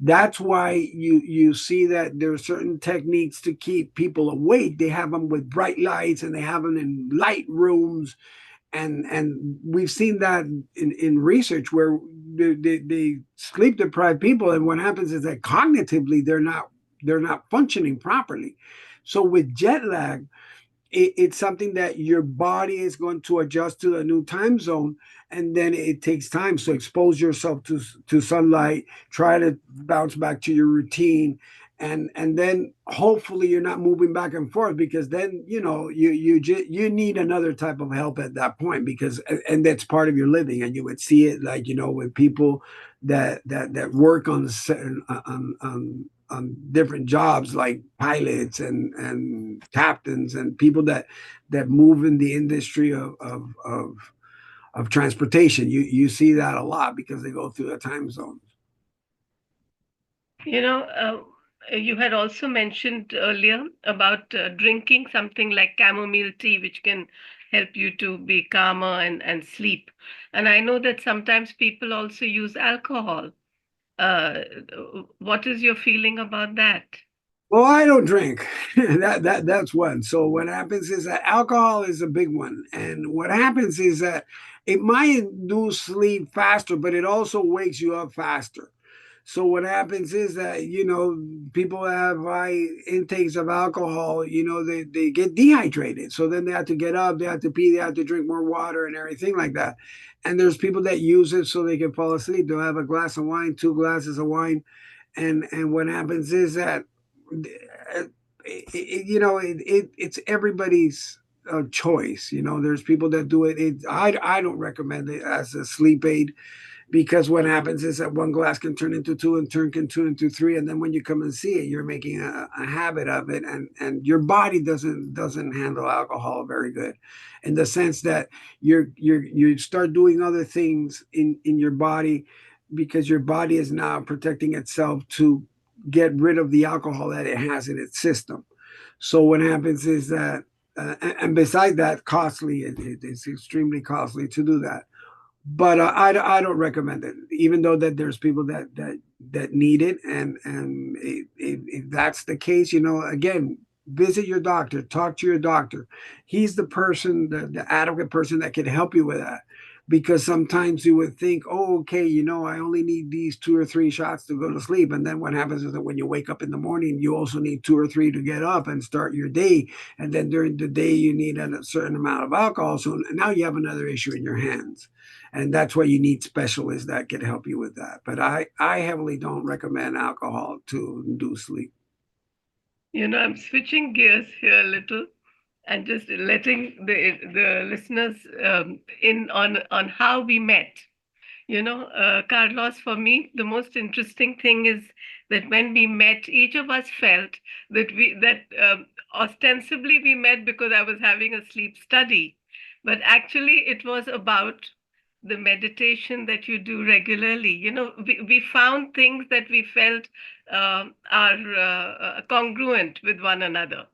That's why you see that there are certain techniques to keep people awake. They have them with bright lights and they have them in light rooms, and we've seen that in research where they sleep deprived people, and what happens is that cognitively they're not functioning properly. So with jet lag, it's something that your body is going to adjust to the new time zone, and then it takes time. So expose yourself to sunlight, try to bounce back to your routine, and then hopefully you're not moving back and forth, because then you need another type of help at that point, because and that's part of your living. And you would see it like with people that work on different jobs, like pilots and captains and people that move in the industry of transportation. You see that a lot because they go through the time zones. You know, you had also mentioned earlier about drinking something like chamomile tea, which can help you to be calmer and sleep. And I know that sometimes people also use alcohol. Uh, what is your feeling about that? Well, I don't drink. That's one. So what happens is that alcohol is a big one, and what happens is that it might induce sleep faster, but it also wakes you up faster. So what happens is that people have high intakes of alcohol. They get dehydrated, so then they have to get up, they have to pee, they have to drink more water, and everything like that. And there's people that use it so they can fall asleep. They'll have a glass of wine, two glasses of wine, and what happens is that it's everybody's choice. There's people that do it. I don't recommend it as a sleep aid, because what happens is that one glass can turn into two and can turn into three, and then when you come and see it, you're making a habit of it, and your body doesn't handle alcohol very good, in the sense that you start doing other things in your body, because your body is now protecting itself to get rid of the alcohol that it has in its system. So what happens is that, and besides that, costly, it's extremely costly to do that. But I don't recommend it, even though that there's people that need it, and if that's the case, again, visit your doctor, talk to your doctor. He's the person, the adequate person that can help you with that. Because sometimes you would think, oh, okay, I only need these 2 or 3 shots to go to sleep. And then what happens is that when you wake up in the morning, you also need 2 or 3 to get up and start your day. And then during the day, you need a certain amount of alcohol. So now you have another issue in your hands. And that's why you need specialists that can help you with that. But I heavily don't recommend alcohol to induce sleep. I'm switching gears here a little and just letting the listeners in on how we met. Carlos, for me, the most interesting thing is that when we met, each of us felt that ostensibly we met because I was having a sleep study, but actually it was about the meditation that you do regularly. We found things that we felt are congruent with one another.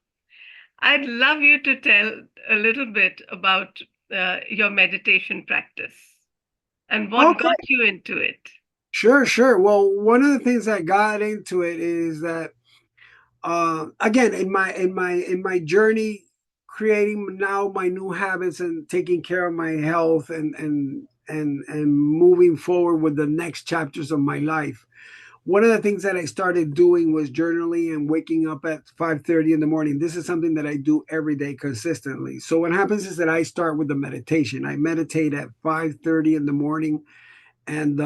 I'd love you to tell a little bit about your meditation practice and what Okay, got you into it. sure. Well, one of the things that got into it is that, again, in my journey, creating now my new habits and taking care of my health, and moving forward with the next chapters of my life. One of the things that I started doing was journaling and waking up at 5:30 in the morning. This is something that I do every day consistently. So what happens is that I start with the meditation. I meditate at 5:30 in the morning, and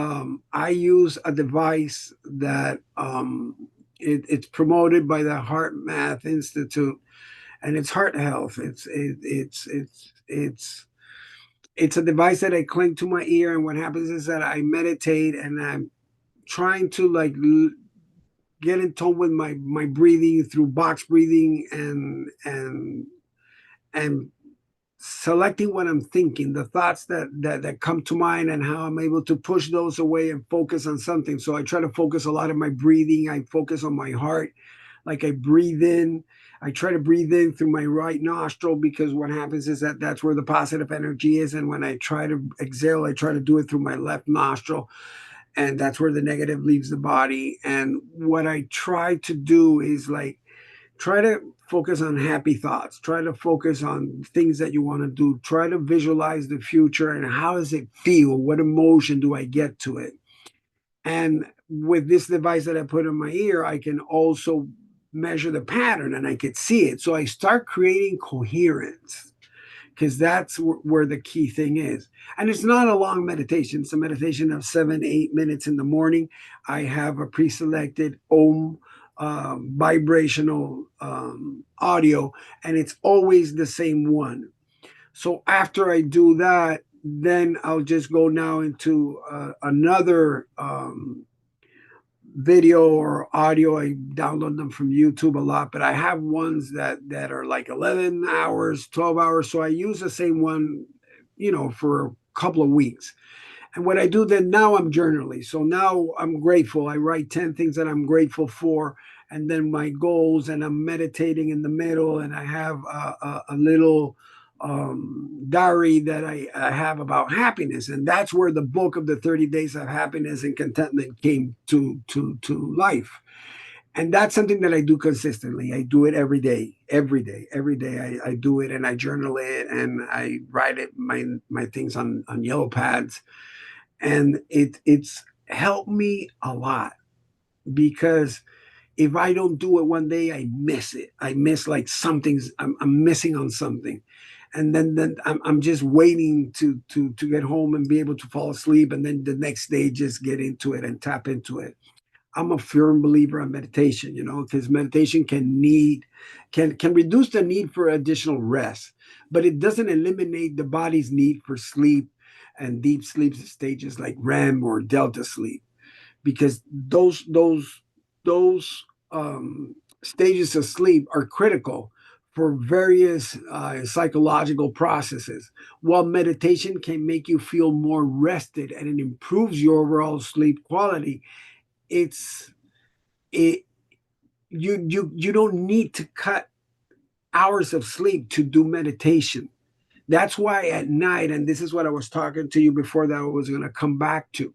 I use a device that it's promoted by the Heart Math Institute, and it's heart health. It's a device that I cling to my ear, and what happens is that I meditate, and I'm trying to like get in tone with my breathing through box breathing, and selecting what I'm thinking, the thoughts that come to mind, and how I'm able to push those away and focus on something. So I try to focus a lot of my breathing. I focus on my heart. Like I breathe in. I try to breathe in through my right nostril, because what happens is that that's where the positive energy is. And when I try to exhale, I try to do it through my left nostril, and that's where the negative leaves the body. And what I try to do is like try to focus on happy thoughts, try to focus on things that you want to do, try to visualize the future and how does it feel, what emotion do I get to it. And with this device that I put in my ear, I can also measure the pattern and I could see it. So I start creating coherence, because that's where the key thing is. And it's not a long meditation. It's a meditation of 7, 8 minutes in the morning. I have a pre-selected Om vibrational audio, and it's always the same one. So after I do that, then I'll just go now into another video or audio. I download them from YouTube a lot, but I have ones that are like 11 hours, 12 hours. So I use the same one, for a couple of weeks. And what I do then, now I'm journaling. So now I'm grateful. I write 10 things that I'm grateful for, and then my goals, and I'm meditating in the middle, and I have a little diary that I have about happiness, and that's where the bulk of the 30 days of happiness and contentment came to life. And that's something that I do consistently. I do it every day. I do it, and I journal it, and I write it my things on yellow pads, and it's helped me a lot, because if I don't do it one day, I miss it. I miss like something's. I'm missing on something, and then I'm just waiting to get home and be able to fall asleep, and then the next day just get into it and tap into it. I'm a firm believer in meditation, because meditation can reduce the need for additional rest, but it doesn't eliminate the body's need for sleep. and deep sleep stages like REM or delta sleep, because those stages of sleep are critical for various psychological processes. While meditation can make you feel more rested and it improves your overall sleep quality, it's it you don't need to cut hours of sleep to do meditation. That's why at night, and this is what I was talking to you before that I was going to come back to.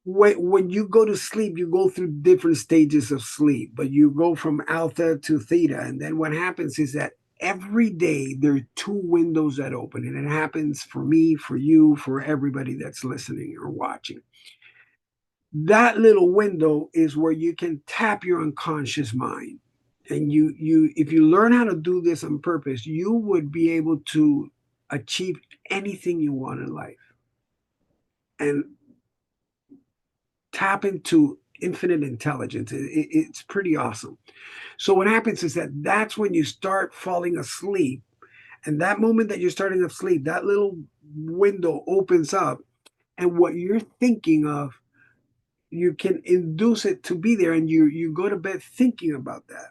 When you go to sleep, you go through different stages of sleep, but you go from alpha to theta. And then what happens is that every day there are two windows that open, and it happens for me, for you, for everybody that's listening or watching. That little window is where you can tap your unconscious mind. And you if you learn how to do this on purpose, you would be able to achieve anything you want in life and tap into infinite intelligence. It's pretty awesome. So what happens is that that's when you start falling asleep. And that moment that you're starting to sleep, that little window opens up, and what you're thinking of, you can induce it to be there, and you go to bed thinking about that.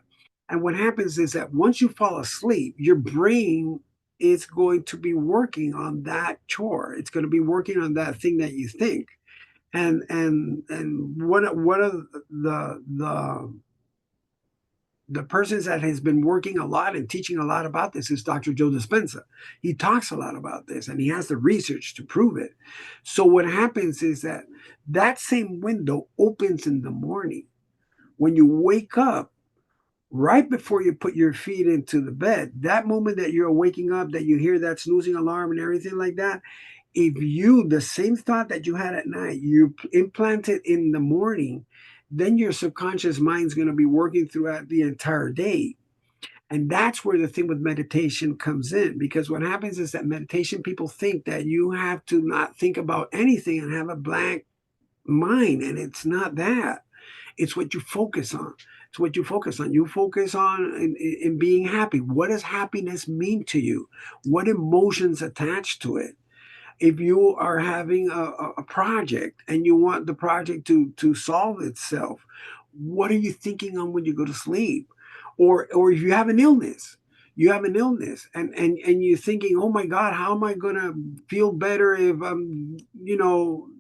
And what happens is that once you fall asleep, your brain is going to be working on that chore. It's going to be working on that thing that you think. And one of the persons that has been working a lot and teaching a lot about this is Dr. Joe Dispenza. He talks a lot about this, and he has the research to prove it. So what happens is that that same window opens in the morning. When you wake up, right before you put your feet into the bed, that moment that you're waking up, that you hear that snoozing alarm and everything like that, if you, the same thought that you had at night, you implant it in the morning, then your subconscious mind's going to be working throughout the entire day. And that's where the thing with meditation comes in, because what happens is that meditation, people think that you have to not think about anything and have a blank mind, and it's not that. It's what you focus on. It's what you focus on. You focus on in being happy. What does happiness mean to you? What emotions attached to it? If you are having a project and you want the project to solve itself, what are you thinking on when you go to sleep? Or if you have an illness, and you're thinking, oh my God, how am I gonna feel better if I'm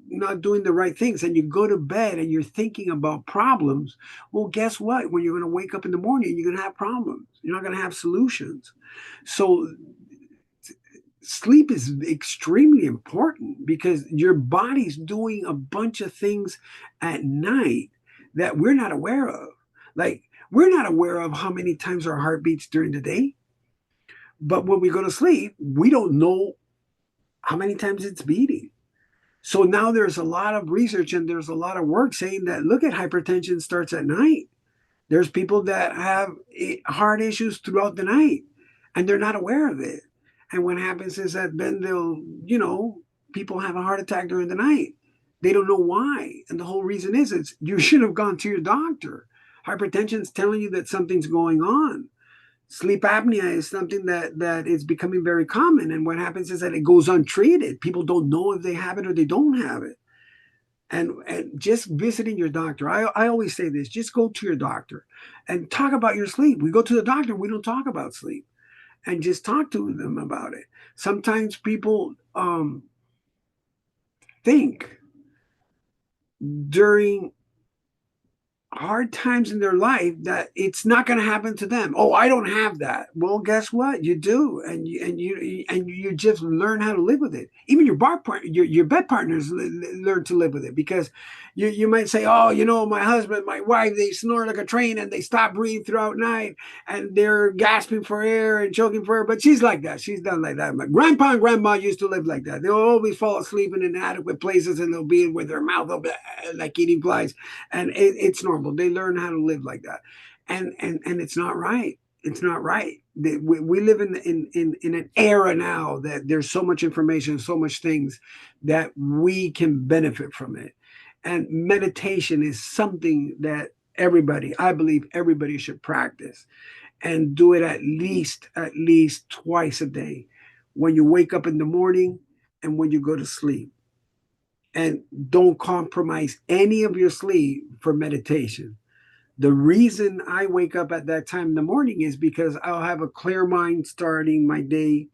not doing the right things? And you go to bed and you're thinking about problems. Well, guess what? When you're gonna wake up in the morning, you're gonna have problems. You're not gonna have solutions. So sleep is extremely important because your body's doing a bunch of things at night that we're not aware of. Like, we're not aware of how many times our heart beats during the day, but when we go to sleep, we don't know how many times it's beating. So now there's a lot of research and there's a lot of work saying that, look, at hypertension starts at night. There's people that have heart issues throughout the night and they're not aware of it. And what happens is that then people have a heart attack during the night. They don't know why. And the whole reason is you should have gone to your doctor. Hypertension's telling you that something's going on. Sleep apnea is something that is becoming very common. And what happens is that it goes untreated. People don't know if they have it or they don't have it. And just visiting your doctor, I always say this, just go to your doctor and talk about your sleep. We go to the doctor, we don't talk about sleep, and just talk to them about it. Sometimes people think during hard times in their life that it's not going to happen to them. Oh, I don't have that. Well, guess what? You do, and you just learn how to live with it. Even your bed partners learn to live with it, because you might say, oh, my husband, my wife, they snore like a train and they stop breathing throughout night and they're gasping for air and choking for air. But she's like that. She's done like that. My grandpa and grandma used to live like that. They'll always fall asleep in inadequate places and they'll be with their mouth open like eating flies, and it's normal. They learn how to live like that, and it's not right. It's not right. We live in an era now that there's so much information, so much things that we can benefit from it. And meditation is something that I believe everybody should practice and do it at least twice a day. When you wake up in the morning and when you go to sleep. And don't compromise any of your sleep for meditation. The reason I wake up at that time in the morning is because I'll have a clear mind starting my day.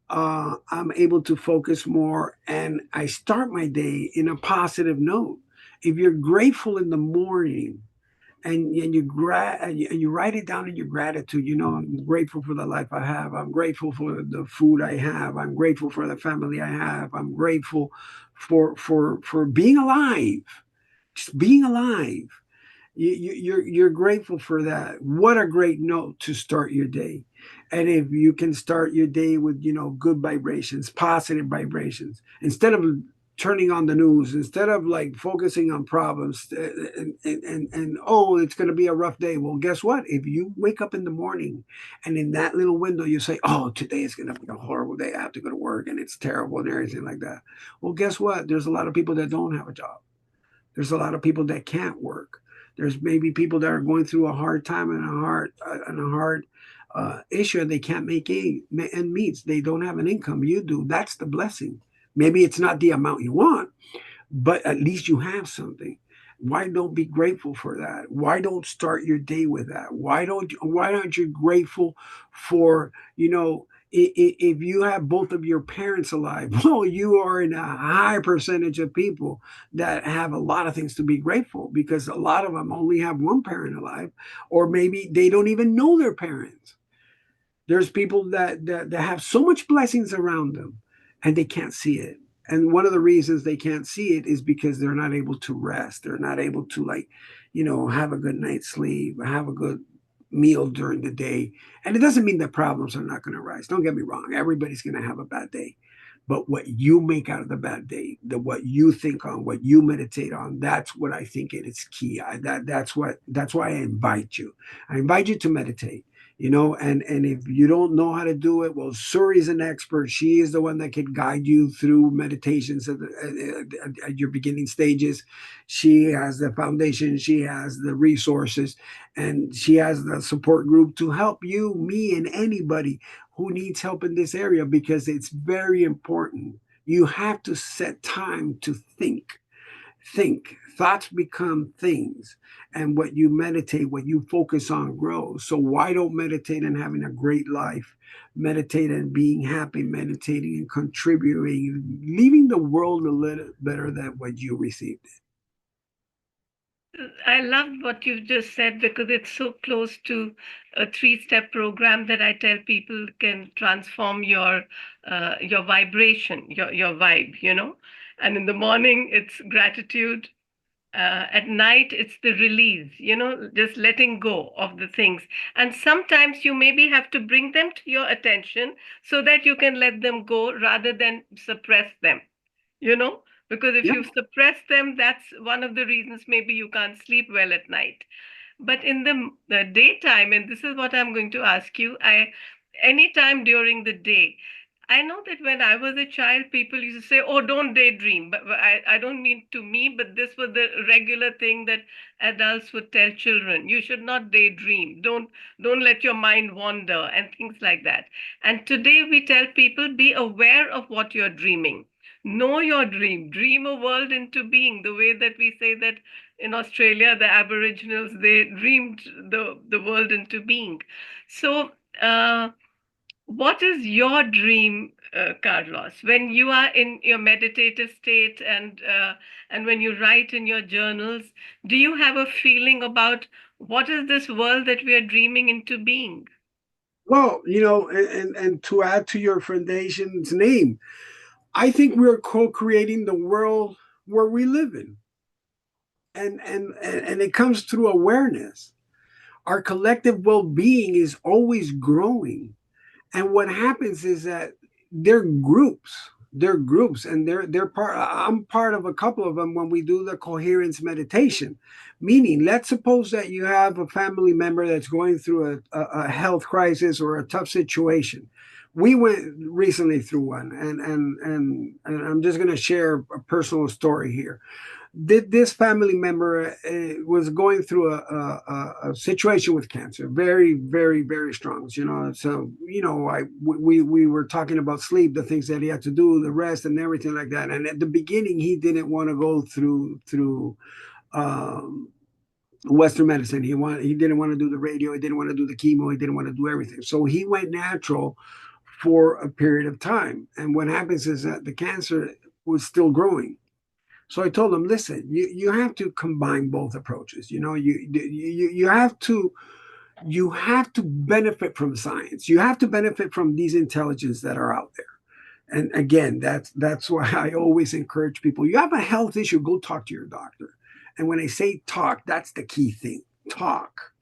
I'm able to focus more and I start my day in a positive note. If you're grateful in the morning, and you write it down in your gratitude. I'm grateful for the life I have. I'm grateful for the food I have. I'm grateful for the family I have. I'm grateful for being alive, just being alive. You're grateful for that. What a great note to start your day. And if you can start your day with good vibrations, positive vibrations, instead of turning on the news, instead of like focusing on problems, and oh, it's going to be a rough day. Well, guess what? If you wake up in the morning and in that little window you say, oh, today is going to be a horrible day, I have to go to work and it's terrible and everything like that. Well, guess what? There's a lot of people that don't have a job. There's a lot of people that can't work. There's maybe people that are going through a hard time and a hard issue, and they can't make end meets. They don't have an income. You do. That's the blessing. Maybe it's not the amount you want, but at least you have something. Why don't be grateful for that? Why don't start your day with that? Why aren't you grateful for, if you have both of your parents alive? Well, you are in a high percentage of people that have a lot of things to be grateful, because a lot of them only have one parent alive, or maybe they don't even know their parents. There's people that have so much blessings around them and they can't see it. And one of the reasons they can't see it is because they're not able to rest. They're not able to, like, have a good night's sleep, have a good meal during the day. And it doesn't mean that problems are not going to rise. Don't get me wrong. Everybody's going to have a bad day. But what you make out of the bad day, what you think on, what you meditate on, that's what I think it is key. That's why I invite you. I invite you to meditate. And if you don't know how to do it, well, Suri is an expert. She is the one that can guide you through meditations at your beginning stages. She has the foundation, she has the resources, and she has the support group to help you, me, and anybody who needs help in this area, because it's very important. You have to set time to think. Thoughts become things, and what you meditate, what you focus on, grows. So why don't meditate and having a great life, meditate and being happy, meditating and contributing, leaving the world a little better than what you received it. I love what you've just said, because it's so close to a 3-step program that I tell people can transform your vibration, your vibe. And in the morning, it's gratitude. At night, it's the release, just letting go of the things. And sometimes you maybe have to bring them to your attention so that you can let them go rather than suppress them, you know because if Yeah. you suppress them, that's one of the reasons maybe you can't sleep well at night. But in the daytime, and this is what I'm going to ask you, anytime during the day, I know that when I was a child, people used to say, oh, don't daydream. But I don't mean to me, but this was the regular thing that adults would tell children. You should not daydream. Don't let your mind wander and things like that. And today we tell people, be aware of what you're dreaming. Know your dream. Dream a world into being, the way that we say that in Australia, the Aboriginals, they dreamed the world into being. So, what is your dream, Carlos, when you are in your meditative state, and when you write in your journals? Do you have a feeling about what is this world that we are dreaming into being? Well, and to add to your foundation's name, I think we're co-creating the world where we live in. And it comes through awareness. Our collective well-being is always growing. And what happens is that they're groups. They're groups, and they're part. I'm part of a couple of them when we do the coherence meditation. Meaning, let's suppose that you have a family member that's going through a health crisis or a tough situation. We went recently through one, and I'm just going to share a personal story here. This family member was going through a situation with cancer, very, very, very strong. So we were talking about sleep, the things that he had to do, the rest, and everything like that. And at the beginning, he didn't want to go through um, Western medicine. He didn't want to do the radio. He didn't want to do the chemo. He didn't want to do everything. So he went natural for a period of time. And what happens is that the cancer was still growing. So I told him, listen, you have to combine both approaches. You have to benefit from science. You have to benefit from these intelligence that are out there. And again, that's why I always encourage people. You have a health issue, go talk to your doctor. And when I say talk, that's the key thing. Talk.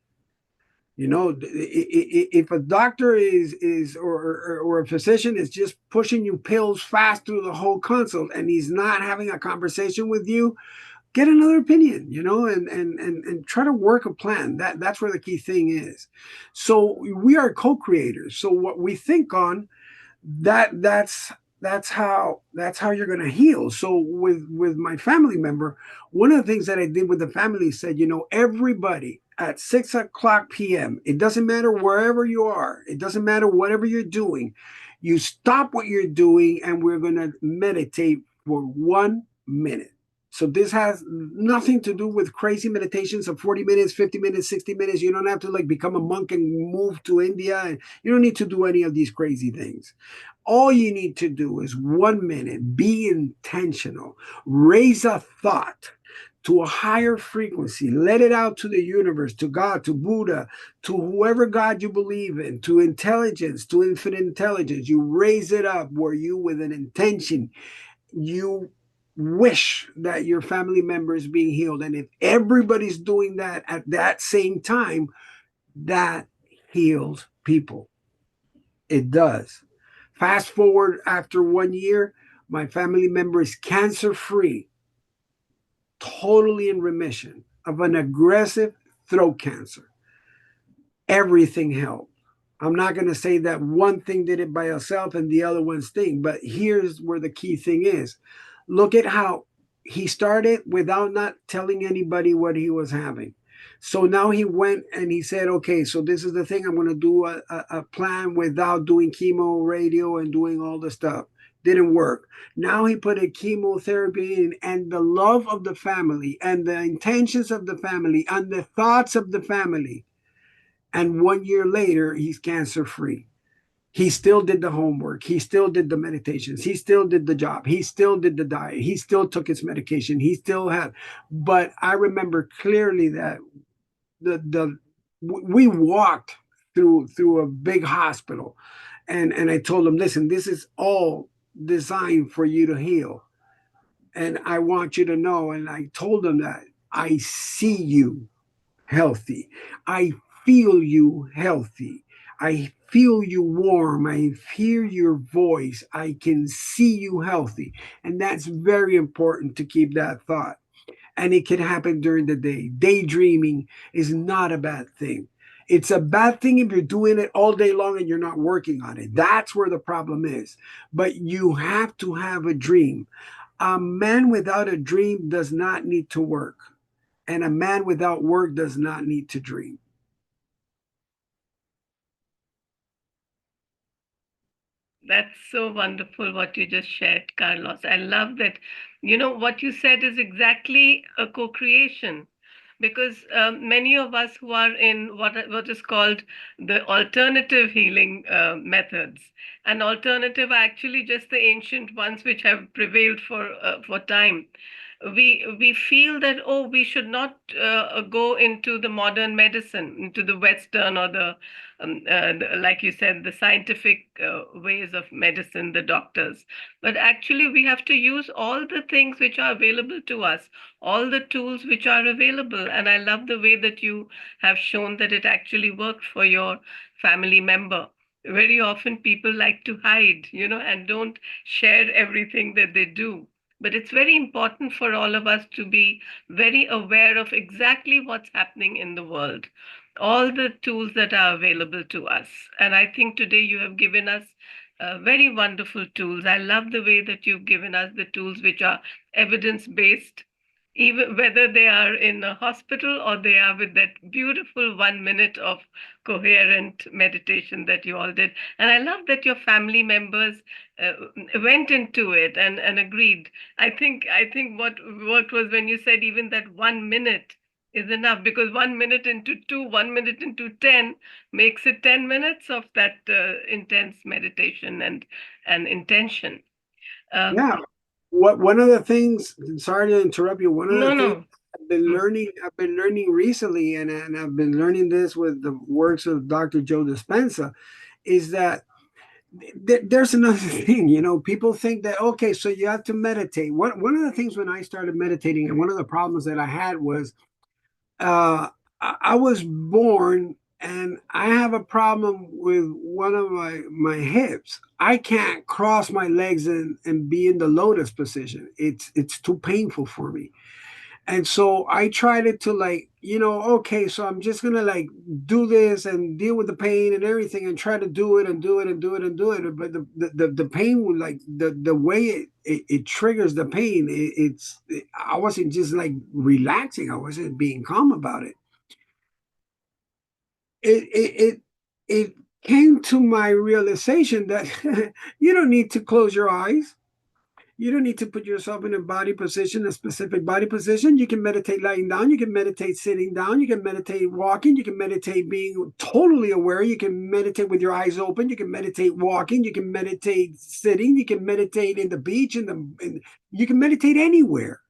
If a doctor is or a physician is just pushing you pills fast through the whole consult and he's not having a conversation with you, get another opinion, and try to work a plan. That's where the key thing is. So we are co-creators. So what we think on, that's how you're going to heal. So with my family member, one of the things that I did with the family said, everybody at 6 o'clock p.m., it doesn't matter wherever you are, it doesn't matter whatever you're doing, you stop what you're doing and we're going to meditate for 1 minute. So this has nothing to do with crazy meditations of 40 minutes, 50 minutes, 60 minutes. You don't have to become a monk and move to India. And you don't need to do any of these crazy things. All you need to do is 1 minute, be intentional, raise a thought to a higher frequency, let it out to the universe, to God, to Buddha, to whoever God you believe in, to intelligence, to infinite intelligence. You raise it up where you, with an intention, you wish that your family member is being healed. And if everybody's doing that at that same time, that heals people. It does. Fast forward after 1 year, my family member is cancer free, totally in remission of an aggressive throat cancer. Everything helped. I'm not going to say that one thing did it by itself and the other one's thing, but here's where the key thing is. Look at how he started without not telling anybody what he was having. So now he went and he said, okay, so this is the thing. I'm going to do a plan without doing chemo, radio, and doing all the stuff. Didn't work. Now he put a chemotherapy in, and the love of the family and the intentions of the family and the thoughts of the family. And 1 year later, he's cancer free. He still did the homework. He still did the meditations. He still did the job. He still did the diet. He still took his medication. He still had. But I remember clearly that we walked through a big hospital, and I told him, listen, this is all designed for you to heal, and I want you to know. And I told him that I see you healthy. I feel you healthy. I feel you warm. I hear your voice. I can see you healthy. And that's very important to keep that thought. And it can happen during the day. Daydreaming is not a bad thing. It's a bad thing if you're doing it all day long and you're not working on it. That's where the problem is. But you have to have a dream. A man without a dream does not need to work. And a man without work does not need to dream. That's so wonderful what you just shared, Carlos. I love that. What you said is exactly a co-creation, because many of us who are in what is called the alternative healing methods, and alternative are actually just the ancient ones which have prevailed for time. We feel that, oh, we should not go into the modern medicine, into the Western or like you said, the scientific ways of medicine, the doctors. But actually, we have to use all the things which are available to us, all the tools which are available. And I love the way that you have shown that it actually worked for your family member. Very often people like to hide, and don't share everything that they do. But it's very important for all of us to be very aware of exactly what's happening in the world, all the tools that are available to us. And I think today you have given us very wonderful tools. I love the way that you've given us the tools which are evidence based, even whether they are in a hospital or they are with that beautiful 1 minute of coherent meditation that you all did. And I love that your family members uh, went into it and agreed. I think what worked was when you said even that 1 minute is enough, because 1 minute into two, 1 minute into 10 makes it 10 minutes of that intense meditation and intention. Um, Yeah. What one of the things, sorry to interrupt you, one of the no, things no. Mm, I've been learning recently, and I've been learning this with the works of Dr. Joe Dispenza, is that there's another thing. People think that, okay, so you have to meditate. One of the things when I started meditating, and one of the problems that I had was, I was born and I have a problem with one of my hips. I can't cross my legs and be in the lotus position. It's too painful for me. And so I tried it to, like, okay, so I'm just gonna like do this and deal with the pain and everything and try to do it and do it and do it and do it. But the pain would, like, the way it triggers the pain, I wasn't just like relaxing, I wasn't being calm about it. It came to my realization that you don't need to close your eyes. You don't need to put yourself in a body position, a specific body position. You can meditate lying down. You can meditate sitting down. You can meditate walking. You can meditate being totally aware. You can meditate with your eyes open. You can meditate walking. You can meditate sitting. You can meditate in the beach. You can meditate anywhere.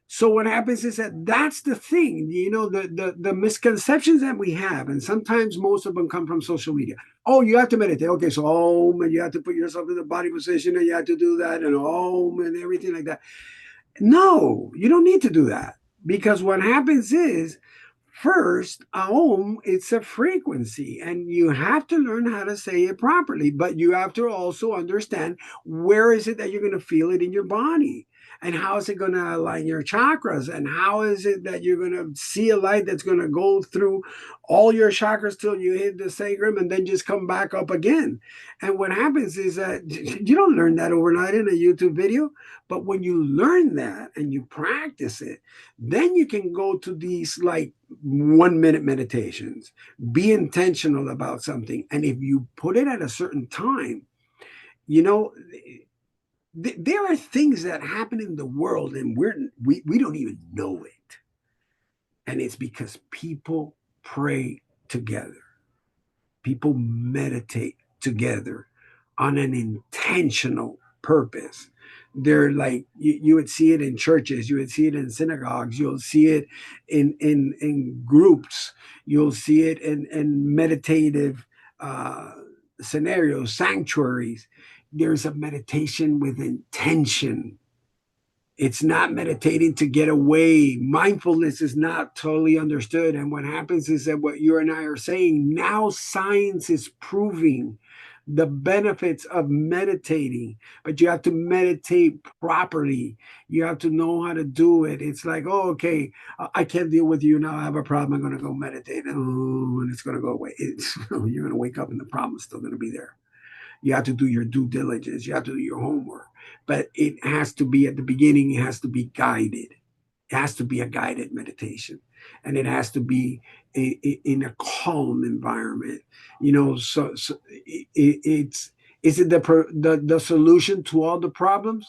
So what happens is that that's the thing, the misconceptions that we have, and sometimes most of them come from social media. Oh, you have to meditate. Okay, so and you have to put yourself in the body position, and you have to do that, and and everything like that. No, you don't need to do that, because what happens is, first, it's a frequency, and you have to learn how to say it properly, but you have to also understand where is it that you're going to feel it in your body, and how is it going to align your chakras, and how is it that you're going to see a light that's going to go through all your chakras till you hit the sacrum and then just come back up again. And what happens is that you don't learn that overnight in a YouTube video, but when you learn that and you practice it, then you can go to these like 1 minute meditations. Be intentional about something. And if you put it at a certain time, you know, there are things that happen in the world and we don't even know it. And it's because people pray together. People meditate together on an intentional purpose. They're like, you would see it in churches, you would see it in synagogues, you'll see it in groups, you'll see it in meditative uh, scenarios, sanctuaries. There's a meditation with intention. It's not meditating to get away. Mindfulness is not totally understood. And what happens is that what you and I are saying now, science is proving the benefits of meditating, but you have to meditate properly. You have to know how to do it. It's like, oh, okay, I can't deal with you now. I have a problem. I'm going to go meditate. Oh, and it's going to go away. You're going to wake up and the problem's still going to be there. You have to do your due diligence. You have to do your homework. But it has to be at the beginning, it has to be guided. It has to be a guided meditation. And it has to be in a calm environment. So it's, is it the solution to all the problems?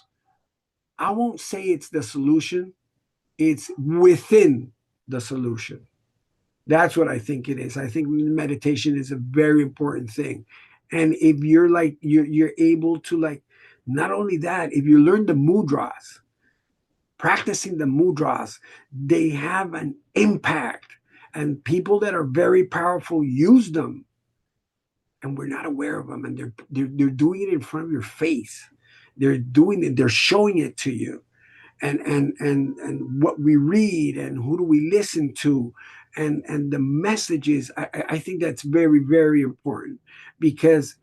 I won't say it's the solution. It's within the solution. That's what I think it is. I think meditation is a very important thing. And if you're like you're able to, like, not only that, if you learn the mudras, practicing the mudras, they have an impact. And people that are very powerful use them, and we're not aware of them. And they're doing it in front of your face. They're doing it. They're showing it to you. And what we read and who do we listen to, and the messages. I think that's very, very important, because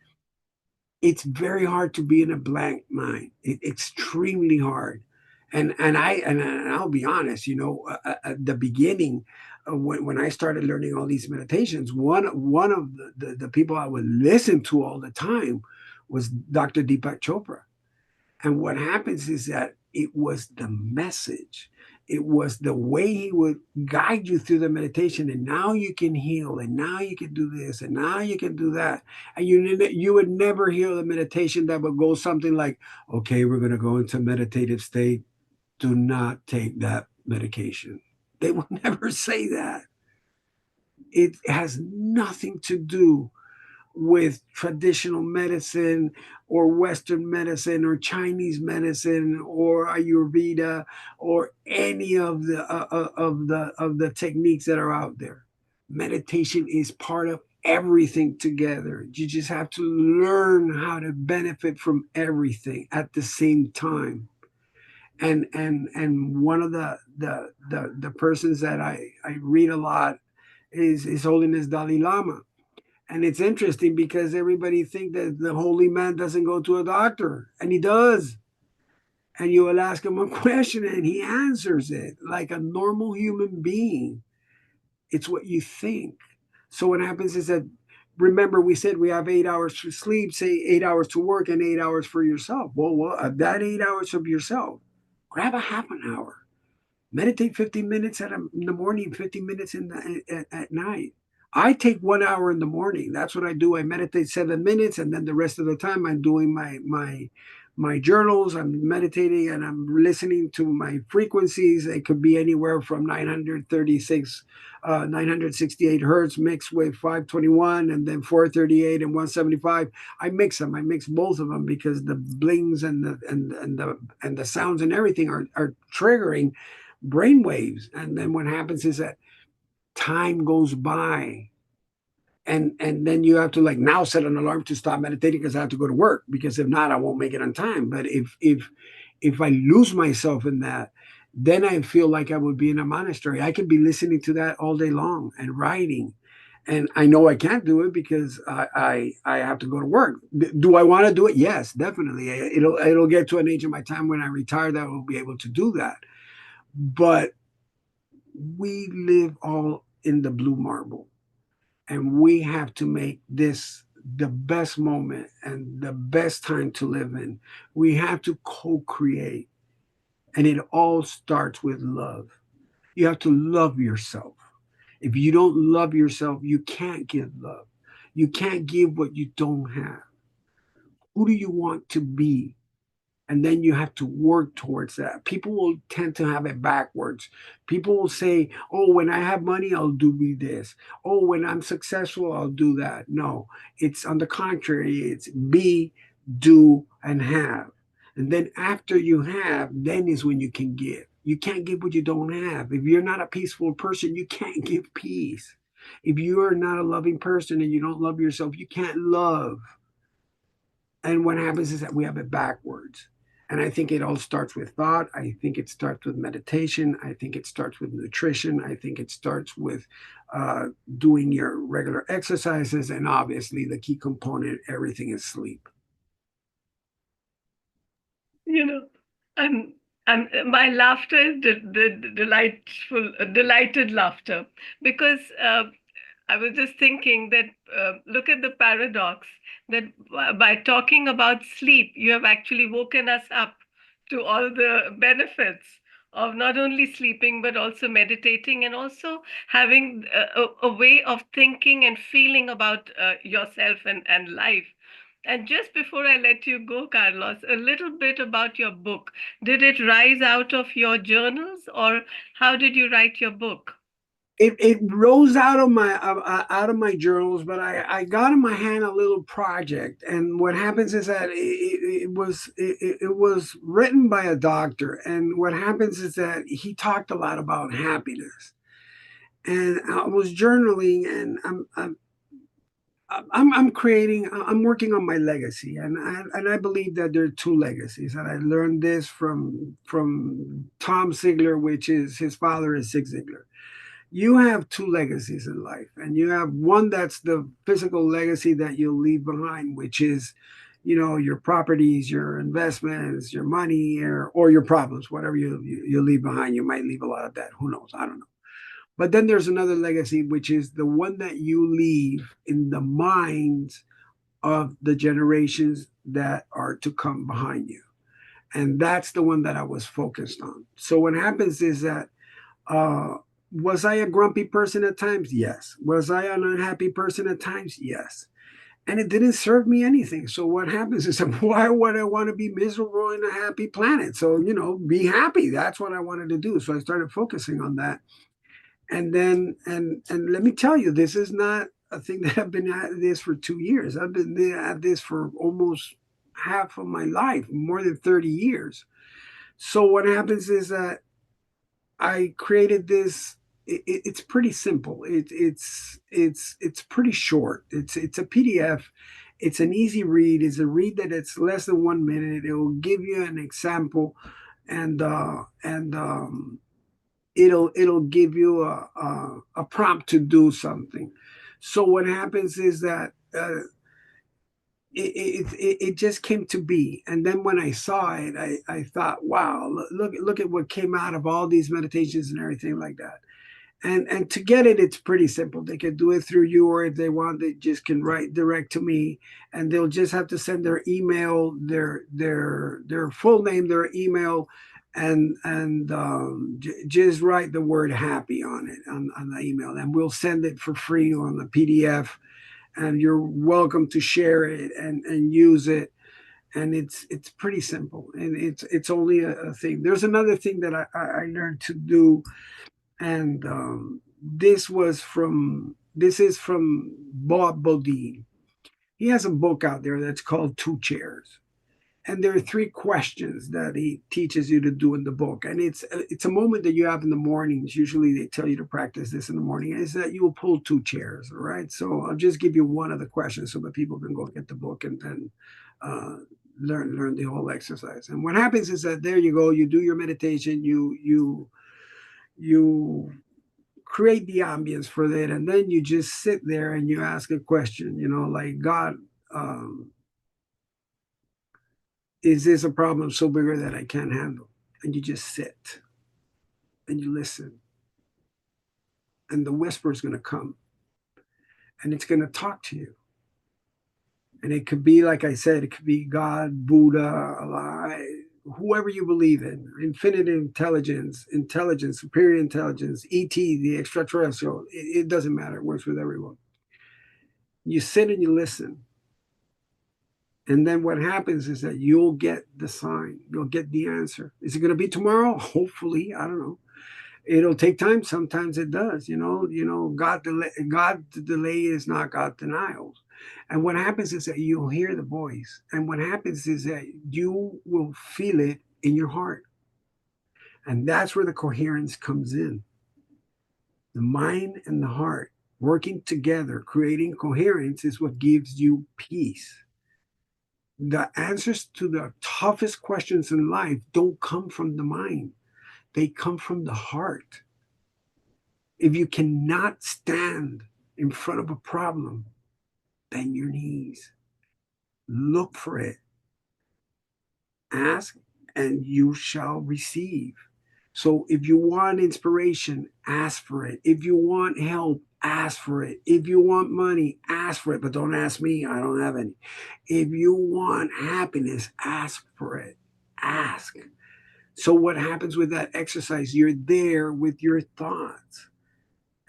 it's very hard to be in a blank mind. Extremely hard. And I'll be honest, at the beginning, when I started learning all these meditations, one of the people I would listen to all the time was Dr. Deepak Chopra. And what happens is that it was the message. It was the way he would guide you through the meditation, and now you can heal, and now you can do this, and now you can do that. And you would never hear the meditation that would go something like, okay, we're going to go into meditative state. Do not take that medication. They will never say that. It has nothing to do with traditional medicine or Western medicine or Chinese medicine or Ayurveda or any of the techniques that are out there. Meditation is part of everything together. You just have to learn how to benefit from everything at the same time. And one of the persons that I read a lot is His Holiness Dalai Lama. And it's interesting because everybody think that the holy man doesn't go to a doctor, and he does. And you will ask him a question and he answers it like a normal human being. It's what you think. So what happens is that, remember, we said we have 8 hours to sleep, say 8 hours to work, and 8 hours for yourself. Well, that 8 hours of yourself, grab a half an hour. Meditate 15 minutes in the morning, 15 minutes at night. I take 1 hour in the morning. That's what I do. I meditate 7 minutes, and then the rest of the time I'm doing my journals. I'm meditating and I'm listening to my frequencies. It could be anywhere from 968 hertz mixed with 521, and then 438 and 175. I mix them. I mix both of them because the blings and the sounds and everything are triggering brain waves. And then what happens is that time goes by, and then you have to like now set an alarm to stop meditating because I have to go to work, because if not I won't make it on time. But if I lose myself in that, then I feel like I would be in a monastery. I could be listening to that all day long and writing, and I know I can't do it because I have to go to work. Do I want to do it? Yes, definitely. It'll get to an age in my time when I retire that I will be able to do that. But we live all in the blue marble, and we have to make this the best moment and the best time to live in. We have to co-create, and it all starts with love. You have to love yourself. If you don't love yourself, you can't give love. You can't give what you don't have. Who do you want to be? And then you have to work towards that. People will tend to have it backwards. People will say, oh, when I have money, I'll do me this. Oh, when I'm successful, I'll do that. No, it's on the contrary. It's be, do, and have. And then after you have, then is when you can give. You can't give what you don't have. If you're not a peaceful person, you can't give peace. If you are not a loving person and you don't love yourself, you can't love. And what happens is that we have it backwards. And I think it all starts with thought. I think it starts with meditation. I think it starts with nutrition. I think it starts with doing your regular exercises. And obviously, the key component, everything is sleep. You know, I'm my laughter is delighted laughter, because I was just thinking that look at the paradox that by talking about sleep, you have actually woken us up to all the benefits of not only sleeping but also meditating, and also having a way of thinking and feeling about yourself and life. And just before I let you go, Carlos, a little bit about your book. Did it rise out of your journals, or how did you write your book? It rose out of my journals, but I got in my hand a little project. And what happens is that it was written by a doctor. And what happens is that he talked a lot about happiness. And I was journaling, and I'm creating. I'm working on my legacy, and I believe that there are two legacies. And I learned this from Tom Ziglar, which is his father is Zig Ziglar. You have two legacies in life, and you have one that's the physical legacy that you'll leave behind, which is, your properties, your investments, your money, or your problems, whatever you leave behind. You might leave a lot of debt. Who knows? I don't know. But then there's another legacy, which is the one that you leave in the minds of the generations that are to come behind you. And that's the one that I was focused on. So what happens is that, uh, was I a grumpy person at times? Yes. Was I an unhappy person at times? Yes. And it didn't serve me anything. So what happens is, why would I want to be miserable in a happy planet? So, be happy. That's what I wanted to do. So I started focusing on that. And then, and let me tell you, this is not a thing that I've been at this for 2 years. I've been at this for almost half of my life, more than 30 years. So what happens is that I created this. It's pretty simple. It's pretty short. It's a PDF. It's an easy read. It's a read that it's less than 1 minute. It will give you an example, and it'll give you a prompt to do something. So what happens is that, it just came to be. And then when I saw it, I thought, wow, look at what came out of all these meditations and everything like that. And to get it, it's pretty simple. They can do it through you, or if they want, they just can write direct to me, and they'll just have to send their email, their full name, their email, and just write the word happy on it, on the email, and we'll send it for free on the PDF, and you're welcome to share it and use it. And it's pretty simple, and it's only a thing. There's another thing that I learned to do, and this is from Bob Bodine. He has a book out there that's called Two Chairs, and there are 3 questions that he teaches you to do in the book. And it's a moment that you have in the mornings. Usually they tell you to practice this in the morning, is that you will pull 2 chairs. All right, so I'll just give you one of the questions so that people can go get the book and then uh, learn the whole exercise. And what happens is that, there you go, you do your meditation, you create the ambience for that, and then you just sit there and you ask a question, like, God, um, is this a problem so bigger that I can't handle? And you just sit and you listen, and the whisper is going to come, and it's going to talk to you. And it could be, like I said, it could be God, Buddha, Allah, whoever you believe in, infinite intelligence, superior intelligence, ET, the extraterrestrial. It doesn't matter. It works with everyone. You sit and you listen. And then what happens is that you'll get the sign, you'll get the answer. Is it going to be tomorrow? Hopefully, I don't know. It'll take time. Sometimes it does. God delay is not God denials. And what happens is that you'll hear the voice. And what happens is that you will feel it in your heart. And that's where the coherence comes in. The mind and the heart working together, creating coherence, is what gives you peace. The answers to the toughest questions in life don't come from the mind, they come from the heart. If you cannot stand in front of a problem, bend your knees, look for it, ask, and you shall receive. So if you want inspiration, ask for it. If you want help, ask for it. If you want money, ask for it, but don't ask me, I don't have any. If you want happiness, ask for it. Ask. So what happens with that exercise? You're there with your thoughts.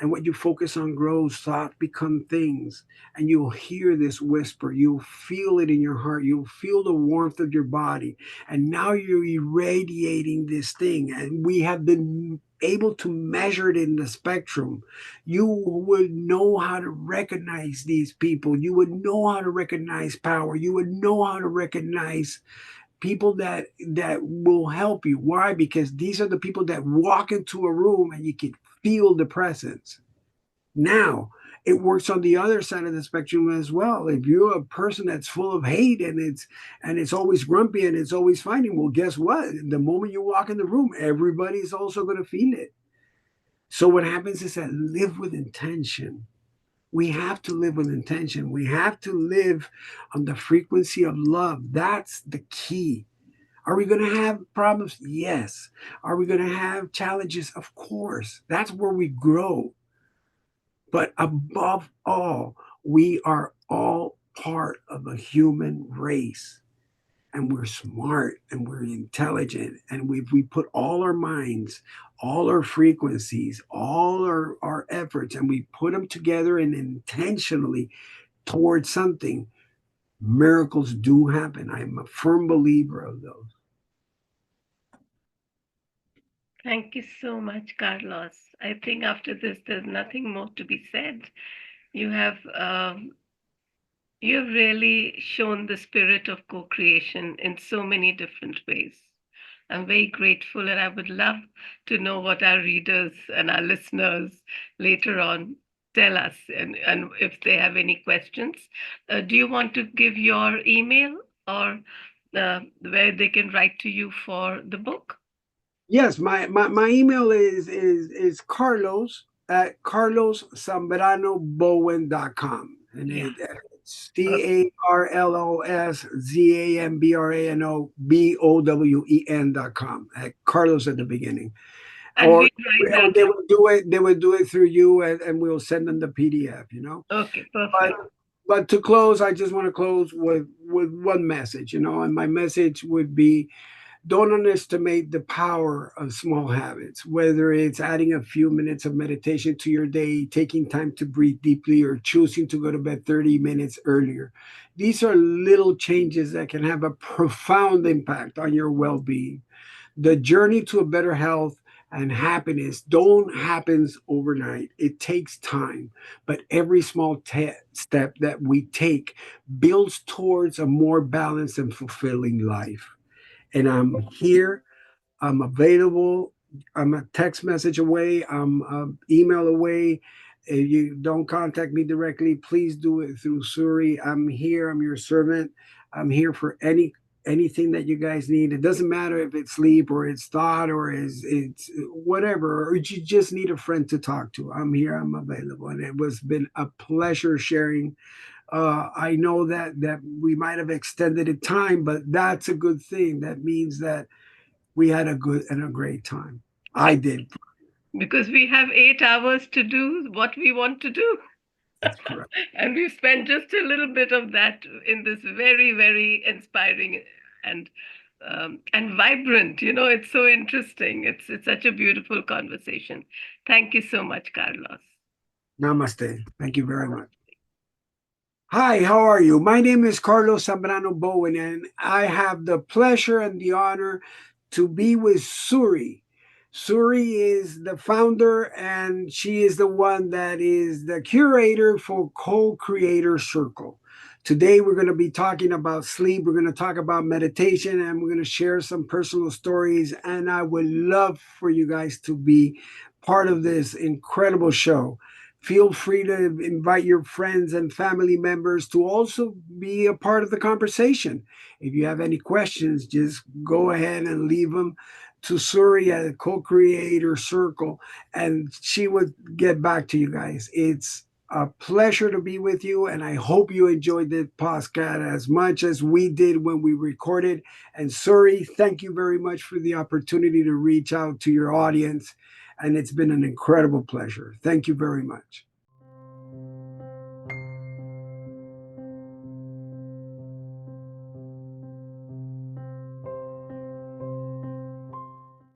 And what you focus on grows, thought become things. And you'll hear this whisper. You'll feel it in your heart. You'll feel the warmth of your body. And now you're irradiating this thing. And we have been able to measure it in the spectrum. You would know how to recognize these people. You would know how to recognize power. You would know how to recognize people that will help you. Why? Because these are the people that walk into a room and you can feel the presence. Now, it works on the other side of the spectrum as well. If you're a person that's full of hate and it's always grumpy and it's always fighting, well, guess what? The moment you walk in the room, everybody's also going to feel it. So what happens is that live with intention. We have to live with intention. We have to live on the frequency of love. That's the key. Are we going to have problems? Yes. Are we going to have challenges? Of course. That's where we grow. But above all, we are all part of a human race. and we're smart and we're intelligent, and we put all our minds, all our frequencies, all our efforts, and we put them together and intentionally towards something, miracles do happen. I'm a firm believer of those. Thank you so much, Carlos. I think after this, there's nothing more to be said. You have you've really shown the spirit of co-creation in so many different ways. I'm very grateful, and I would love to know what our readers and our listeners later on tell us, and if they have any questions. Do you want to give your email or where they can write to you for the book? Yes, my email is Carlos at carloszambranobowen.com. And Yeah. it's CarlosZambranoBowen.com, at Carlos at the beginning. And Or we write or that they down. would do it, through you, and we'll send them the PDF. Okay, But perfect. to close, I just want to close with one message, and my message would be, don't underestimate the power of small habits, whether it's adding a few minutes of meditation to your day, taking time to breathe deeply, or choosing to go to bed 30 minutes earlier. These are little changes that can have a profound impact on your well being. The journey to a better health and happiness don't happens overnight. It takes time, but every small step that we take builds towards a more balanced and fulfilling life. And I'm here. I'm available. I'm a text message away. I'm an email away. If you don't contact me directly, please do it through Suri. I'm here. I'm your servant. I'm here for anything that you guys need. It doesn't matter if it's sleep or it's thought or it's whatever, or you just need a friend to talk to. I'm here. I'm available, and it was been a pleasure sharing. I know that we might have extended the time, but that's a good thing. That means that we had a good and a great time. I did. Because we have 8 hours to do what we want to do. That's correct. And we've spent just a little bit of that in this very, very inspiring and and vibrant. It's so interesting. It's such a beautiful conversation. Thank you so much, Carlos. Namaste. Thank you very much. Hi, how are you? My name is Carlos Zambrano Bowen, and I have the pleasure and the honor to be with Suri. Suri is the founder, and she is the one that is the curator for Co-Creator Circle. Today, we're going to be talking about sleep. We're going to talk about meditation, and we're going to share some personal stories. And I would love for you guys to be part of this incredible show. Feel free to invite your friends and family members to also be a part of the conversation. If you have any questions, just go ahead and leave them to Suri at Co-Creator Circle, and she would get back to you guys. It's a pleasure to be with you, and I hope you enjoyed the podcast as much as we did when we recorded. And Suri, thank you very much for the opportunity to reach out to your audience, and it's been an incredible pleasure. Thank you very much.